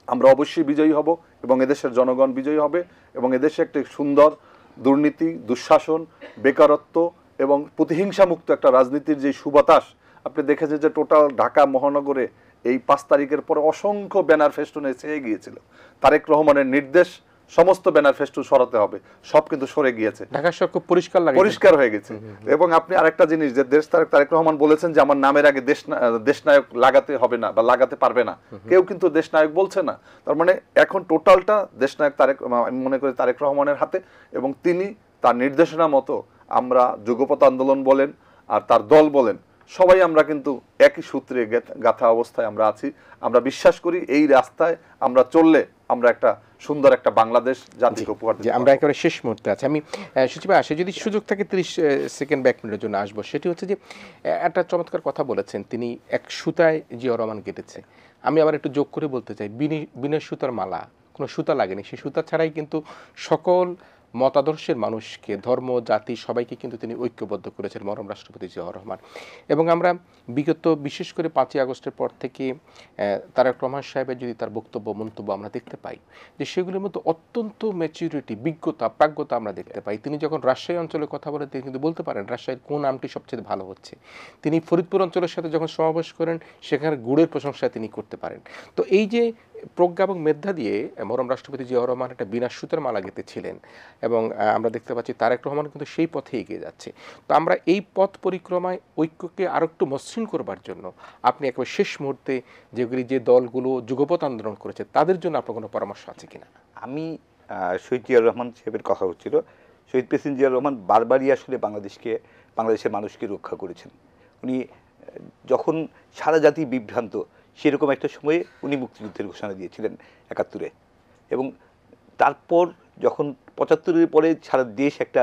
আমরা অবশ্যই বিজয়ী হব এবং এদেশের জনগণ বিজয়ী হবে এবং এদেশে একটি সুন্দর দুর্নীতি, দুঃশাসন, বেকারত্ব এবং প্রতিহিংসা মুক্ত একটা রাজনীতির যে সুবাতাস আপনি দেখেছেন যে টোটাল ঢাকা মহানগরে এই 5 তারিখের পরে অসংখ্য ব্যানার ফেস্টুনে ছেয়ে গিয়েছিল। তারেক রহমানের নির্দেশ সমস্ত ব্যানার ফেস্টুন সরাতে হবে, সব কিন্তু সরে গিয়েছে, ঢাকা শহর খুব পরিষ্কার হয়ে গেছে। এবং আপনি আরেকটা জিনিস যে তারেক রহমান বলেছেন যে আমার নামের আগে দেশনায়ক লাগাতে হবে না বা লাগাতে পারবে না, কেউ কিন্তু দেশনায়ক বলছে না। তার মানে এখন টোটালটা দেশনায়ক আমি মনে করি তারেক রহমানের হাতে, এবং তিনি তার নির্দেশনা মতো আমরা যুগপৎ আন্দোলন বলেন আর তার দল বলেন সবাই আমরা কিন্তু একই সূত্রে গাথা অবস্থায় আমরা আছি। আমরা বিশ্বাস করি এই রাস্তায় আমরা চললে আমরা একটা সুন্দর একটা বাংলাদেশ জাতিকে উপহার দিই। আমরা একেবারে শেষ মুহূর্তে আছি, আমি সচিব আসে যদি সুযোগ থাকে 30 সেকেন্ড ব্যাক মিনিটের জন্য আসবো। সেটি হচ্ছে যে একটা চমৎকার কথা বলেছেন, তিনি এক সুতায় জিয়া রহমান কেটেছে। আমি আবার একটু যোগ করে বলতে চাই বিনা সুতার মালা, কোনো সুতা লাগেনি, সেই সুতা ছাড়াই কিন্তু সকল মতাদর্শের মানুষকে, ধর্ম, জাতি সবাইকে কিন্তু তিনি ঐক্যবদ্ধ করেছেন মরহুম রাষ্ট্রপতি জিয়াউর রহমান। এবং আমরা বিগত বিশেষ করে 5ই আগস্টের পর থেকে তারেক রহমান সাহেবের যদি তার বক্তব্য মন্তব্য আমরা দেখতে পাই যে সেগুলির মধ্যে অত্যন্ত ম্যাচুরিটি, বিজ্ঞতা, প্রাজ্ঞতা আমরা দেখতে পাই। তিনি যখন রাজশাহী অঞ্চলের কথা বলেন তিনি কিন্তু বলতে পারেন রাজশাহীর কোন আমটি সবচেয়ে ভালো হচ্ছে। তিনি ফরিদপুর অঞ্চলের সাথে যখন সমাবেশ করেন সেখানে গুড়ের প্রশংসা তিনি করতে পারেন। তো এই যে প্রজ্ঞা এবং মেধা দিয়ে মরহুম রাষ্ট্রপতি জিয়াউর রহমান একটা বিনা সুতার মালা গেঁথেছিলেন এবং আমরা দেখতে পাচ্ছি তারেক রহমান কিন্তু সেই পথে এগিয়ে যাচ্ছে। তো আমরা এই পথ পরিক্রমায় ঐক্যকে আরো একটু মসৃণ করবার জন্য আপনি একেবারে শেষ মুহূর্তে যেগুলি যে দলগুলো যুগপৎ আন্দোলন করেছে তাদের জন্য আপনার কোনো পরামর্শ আছে কিনা? আমি শহীদ জিয়াউর রহমান সাহেবের কথা হচ্ছিল, শহীদ প্রেসিডেন্ট জিয়াউর রহমান বারবারই আসলে বাংলাদেশের মানুষকে রক্ষা করেছেন। উনি যখন সারা জাতি বিভ্রান্ত সেরকম একটা সময়ে উনি মুক্তিযুদ্ধের ঘোষণা দিয়েছিলেন 71-এ, এবং তারপর যখন 75-এর পরে সারা দেশ একটা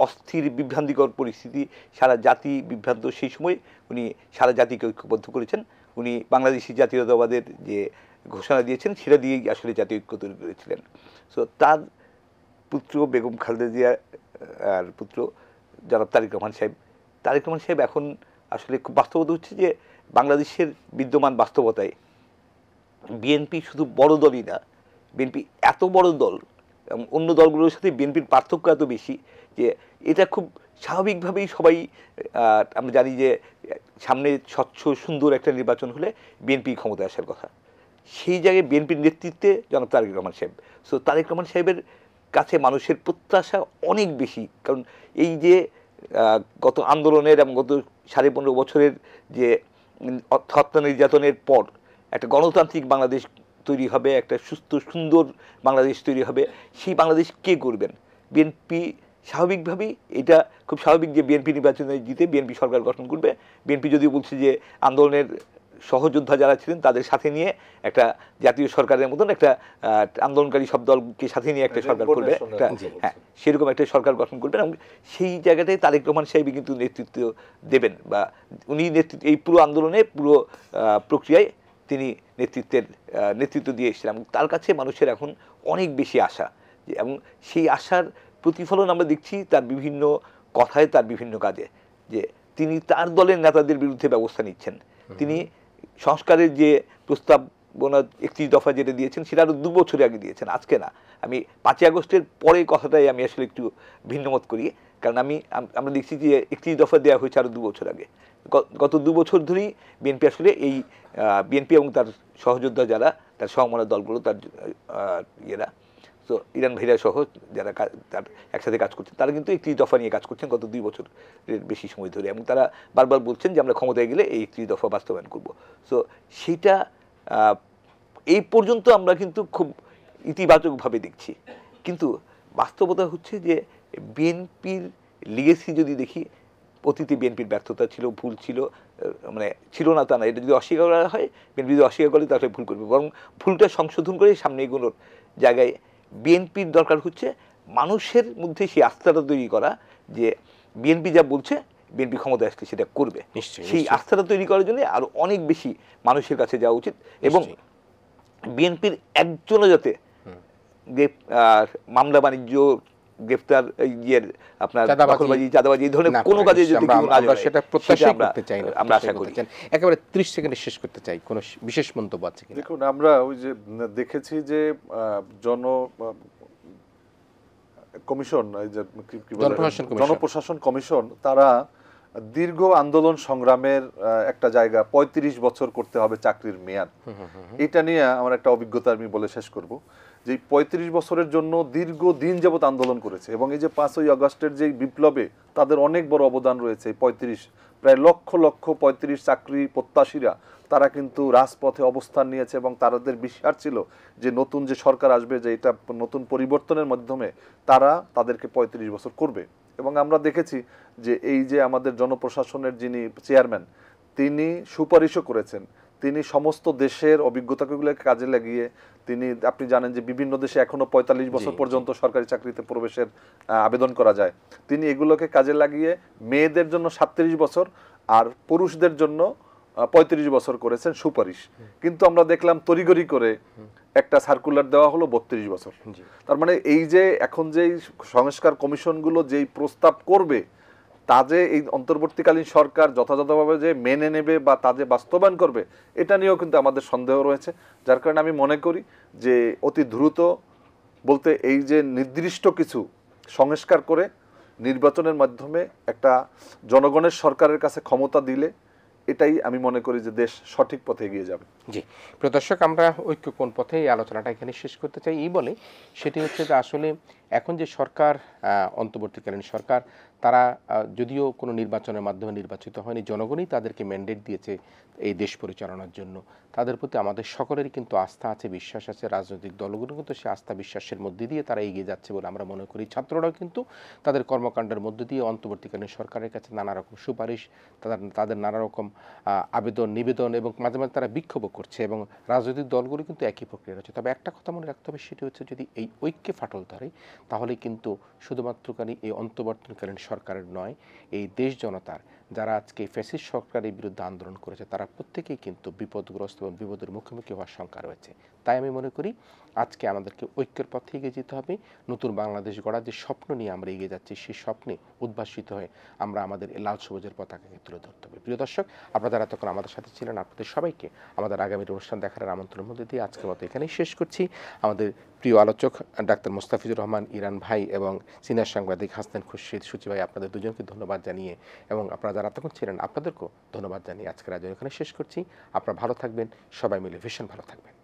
অস্থির বিভ্রান্তিকর পরিস্থিতি, সারা জাতি বিভ্রান্ত, সেই সময় উনি সারা জাতিকে ঐক্যবদ্ধ করেছেন। উনি বাংলাদেশি জাতীয়তাবাদের যে ঘোষণা দিয়েছেন সেটা দিয়েই আসলে জাতীয় ঐক্য তৈরি করেছিলেন। সো তার পুত্র বেগম খালেদা জিয়া আর পুত্র জনাব তারেক রহমান সাহেব এখন আসলে খুব বাস্তবতা হচ্ছে যে বাংলাদেশের বিদ্যমান বাস্তবতায় বিএনপি শুধু বড় দলই না, বিএনপি এত বড় দল এবং অন্য দলগুলোর সাথে বিএনপির পার্থক্য এত বেশি যে এটা খুব স্বাভাবিকভাবেই সবাই, আমরা জানি যে সামনে স্বচ্ছ সুন্দর একটা নির্বাচন হলে বিএনপি ক্ষমতায় আসার কথা। সেই জায়গায় বিএনপির নেতৃত্বে জনাব তারেক রহমান সাহেব, সো তারেক রহমান সাহেবের কাছে মানুষের প্রত্যাশা অনেক বেশি। কারণ এই যে গত আন্দোলনের এবং গত 15.5 বছরের যে হত্যা নির্যাতনের পর একটা গণতান্ত্রিক বাংলাদেশ তৈরি হবে, একটা সুস্থ সুন্দর বাংলাদেশ তৈরি হবে, সেই বাংলাদেশ কে করবেন? বিএনপি স্বাভাবিকভাবেই, এটা খুব স্বাভাবিক যে বিএনপি নির্বাচনে জিতে বিএনপি সরকার গঠন করবে। বিএনপি যদিও বলছে যে আন্দোলনের সহযোদ্ধা যারা ছিলেন তাদের সাথে নিয়ে একটা জাতীয় সরকারের মতন একটা আন্দোলনকারী সব দলকে সাথে নিয়ে একটা সরকার করবে, একটা হ্যাঁ সেরকম একটা সরকার গঠন করবেন। এবং সেই জায়গাটায় তারেক রহমান সাহেবই কিন্তু নেতৃত্ব দেবেন, বা উনি এই পুরো আন্দোলনে পুরো প্রক্রিয়ায় তিনি নেতৃত্ব দিয়ে এসেছিলেন। তার কাছে মানুষের এখন অনেক বেশি আশা, এবং সেই আশার প্রতিফলন আমরা দেখছি তার বিভিন্ন কথায়, তার বিভিন্ন কাজে, যে তিনি তার দলের নেতাদের বিরুদ্ধে ব্যবস্থা নিচ্ছেন। তিনি সংস্কারের যে প্রস্তাবনা 31 দফা যেটা দিয়েছেন সেটা আরো 2 বছর আগে দিয়েছেন, আজকে না। আমি 5ই আগস্টের পরে কথাটাই আমি আসলে একটু ভিন্নমত করি, কারণ আমরা দেখছি যে 31 দফা দেওয়া হয়েছে আরো 2 বছর আগে। গত 2 বছর ধরেই বিএনপি আসলে এই বিএনপি এবং তার সহযোদ্ধা যারা, তার সমমনা দলগুলো, তার ইয়েরা, তো ইরান ভাইরা সহ যারা তার একসাথে কাজ করছেন, তারা কিন্তু 31 দফা নিয়ে কাজ করছেন গত 2 বছরের বেশি সময় ধরে, এবং তারা বারবার বলছেন যে আমরা ক্ষমতায় গেলে এই 31 দফা বাস্তবায়ন করব। সো সেইটা এই পর্যন্ত আমরা কিন্তু খুব ইতিবাচকভাবে দেখছি, কিন্তু বাস্তবতা হচ্ছে যে বিএনপির লিগেসি যদি দেখি, অতীতে বিএনপির ব্যর্থতা ছিল, ভুল ছিল, মানে ছিল না তা না, এটা যদি অস্বীকার করা হয়, বিএনপি যদি অস্বীকার করে তাহলে ভুল করবে, বরং ভুলটা সংশোধন করে সামনে এগোনোর জায়গায় বিএনপির দরকার হচ্ছে মানুষের মধ্যে সেই আস্থাটা তৈরি করা যে বিএনপি যা বলছে বিএনপি ক্ষমতায় আসলে সেটা করবে। সেই আস্থাটা তৈরি করার জন্য আরো অনেক বেশি মানুষের কাছে যাওয়া উচিত, এবং বিএনপির একজনও যাতে মামলা বাণিজ্য, গ্রেফতার, আপনার দখলবাজি, চাঁদাবাজি, এই ধরনের কোনো কাজে যদি আমরা সেটা প্রত্যাশা করতে চাই না, আমরা আশা করি। একেবারে 30 সেকেন্ডে শেষ করতে চাই, কোনো বিশেষ মন্তব্য আছে কিনা? দেখুন, আমরা ওই যে দেখেছি যে কমিশন, জনপ্রশাসন কমিশন, তারা দীর্ঘ আন্দোলন সংগ্রামের একটা জায়গা 35 বছর করতে হবে চাকরির মেয়াদ, এটা নিয়ে আমার একটা অভিজ্ঞতা আমি বলে শেষ করব। যে 35 বছরের জন্য দীর্ঘ দিন যাবত আন্দোলন করেছে, এবং এই যে 5ই আগস্টের যে বিপ্লবে তাদের অনেক বড় অবদান রয়েছে। 35 প্রায় লক্ষ লক্ষ 35 চাকরি প্রত্যাশীরা তারা কিন্তু রাজপথে অবস্থান নিয়েছে, এবং তাদের বিশ্বাস ছিল যে নতুন যে সরকার আসবে, যে এটা নতুন পরিবর্তনের মাধ্যমে তারা তাদেরকে 35 বছর করবে। এবং আমরা দেখেছি যে এই যে আমাদের জনপ্রশাসনের যিনি চেয়ারম্যান, তিনি সুপারিশও করেছেন। তিনি সমস্ত দেশের অভিজ্ঞতাগুলোকে কাজে লাগিয়ে তিনি, আপনি জানেন যে বিভিন্ন দেশে এখনো 45 বছর পর্যন্ত সরকারি চাকরিতে প্রবেশের আবেদন করা যায়, তিনি এগুলোকে কাজে লাগিয়ে মেয়েদের জন্য 37 বছর আর পুরুষদের জন্য 35 বছর করেছেন সুপারিশ। কিন্তু আমরা দেখলাম তড়িঘড়ি করে একটা সার্কুলার দেওয়া হলো 32 বছর। জি। তার মানে এই যে এখন যেই সংস্কার কমিশনগুলো যেই প্রস্তাব করবে তা যে এই অন্তর্বর্তীকালীন সরকার যথাযথভাবে যে মেনে নেবে বা তা যে বাস্তবায়ন করবে এটা নিয়েও কিন্তু আমাদের সন্দেহ রয়েছে। যার কারণে আমি মনে করি যে অতি দ্রুত বলতে এই যে নির্দিষ্ট কিছু সংস্কার করে নির্বাচনের মাধ্যমে একটা জনগণের সরকারের কাছে ক্ষমতা দিলে এটাই আমি মনে করি যে দেশ সঠিক পথে এগিয়ে যাবে। জি, প্রিয় দর্শক, আমরা ঐক্য কোন পথে এই আলোচনাটা এখানে শেষ করতে চাই এই বলে, সেটি হচ্ছে যে আসলে এখন যে সরকার, অন্তর্বর্তীকালীন সরকার, তারা যদিও কোনো নির্বাচনের মাধ্যমে নির্বাচিত হয়নি, জনগণই তাদেরকে ম্যান্ডেট দিয়েছে এই দেশ পরিচালনার জন্য। তাদের প্রতি আমাদের সকলেরই কিন্তু আস্থা আছে, বিশ্বাস আছে। রাজনৈতিক দলগুলো কিন্তু সেই আস্থা বিশ্বাসের মধ্যে দিয়ে তারা এগিয়ে যাচ্ছে বলে আমরা মনে করি। ছাত্ররাও কিন্তু তাদের কর্মকাণ্ডের মধ্য দিয়ে অন্তর্বর্তীকালীন সরকারের কাছে নানা রকম সুপারিশ, তাদের নানা রকম আবেদন নিবেদন এবং মাঝে মাঝে তারা বিক্ষোভ করছে, এবং রাজনৈতিক দলগুলো কিন্তু একই প্রক্রিয়া রয়েছে। তবে একটা কথা মনে রাখতে হবে, সেটি হচ্ছে যদি এই ঐক্যে ফাটল ধরে তাহলে কিন্তু শুধুমাত্রকারী এই অন্তর্বর্তীকালীন সরকারের নয়, এই দেশ জনতার যারা আজকে ফ্যাসিস্ট সরকারের বিরুদ্ধে আন্দোলন করেছে তারা প্রত্যেকেই কিন্তু বিপদগ্রস্ত এবং বিপদের মুখোমুখি হওয়ার শঙ্কা রয়েছে। তাই আমি মনে করি আজকে আমাদেরকে ঐক্যের পথে এগিয়ে যেতে হবে। নতুন বাংলাদেশ গড়ার যে স্বপ্ন নিয়ে আমরা এগিয়ে যাচ্ছি, সেই স্বপ্নে উদ্ভাসিত হয়ে আমরা আমাদের এই লাল সবুজের পতাকাকে তুলে ধরতে হবে। প্রিয় দর্শক, আপনারা যারা তখন আমাদের সাথে ছিলেন, আপনাদের সবাইকে আমাদের আগামী অনুষ্ঠান দেখার আমন্ত্রণের মধ্যে দিয়ে আজকের মতো এখানেই শেষ করছি। আমাদের প্রিয় আলোচক ডাক্তার মোস্তাফিজুর রহমান ইরান ভাই এবং সিনিয়র সাংবাদিক হাসনাইন খুরশিদ সূচি ভাই, আপনাদের দুজনকে ধন্যবাদ জানিয়ে এবং আপনারা যারা তখন ছিলেন আপনাদেরকেও ধন্যবাদ জানিয়ে আজকের আয়োজন এখানে শেষ করছি। আপনারা ভালো থাকবেন, সবাই মিলে ভীষণ ভালো থাকবেন।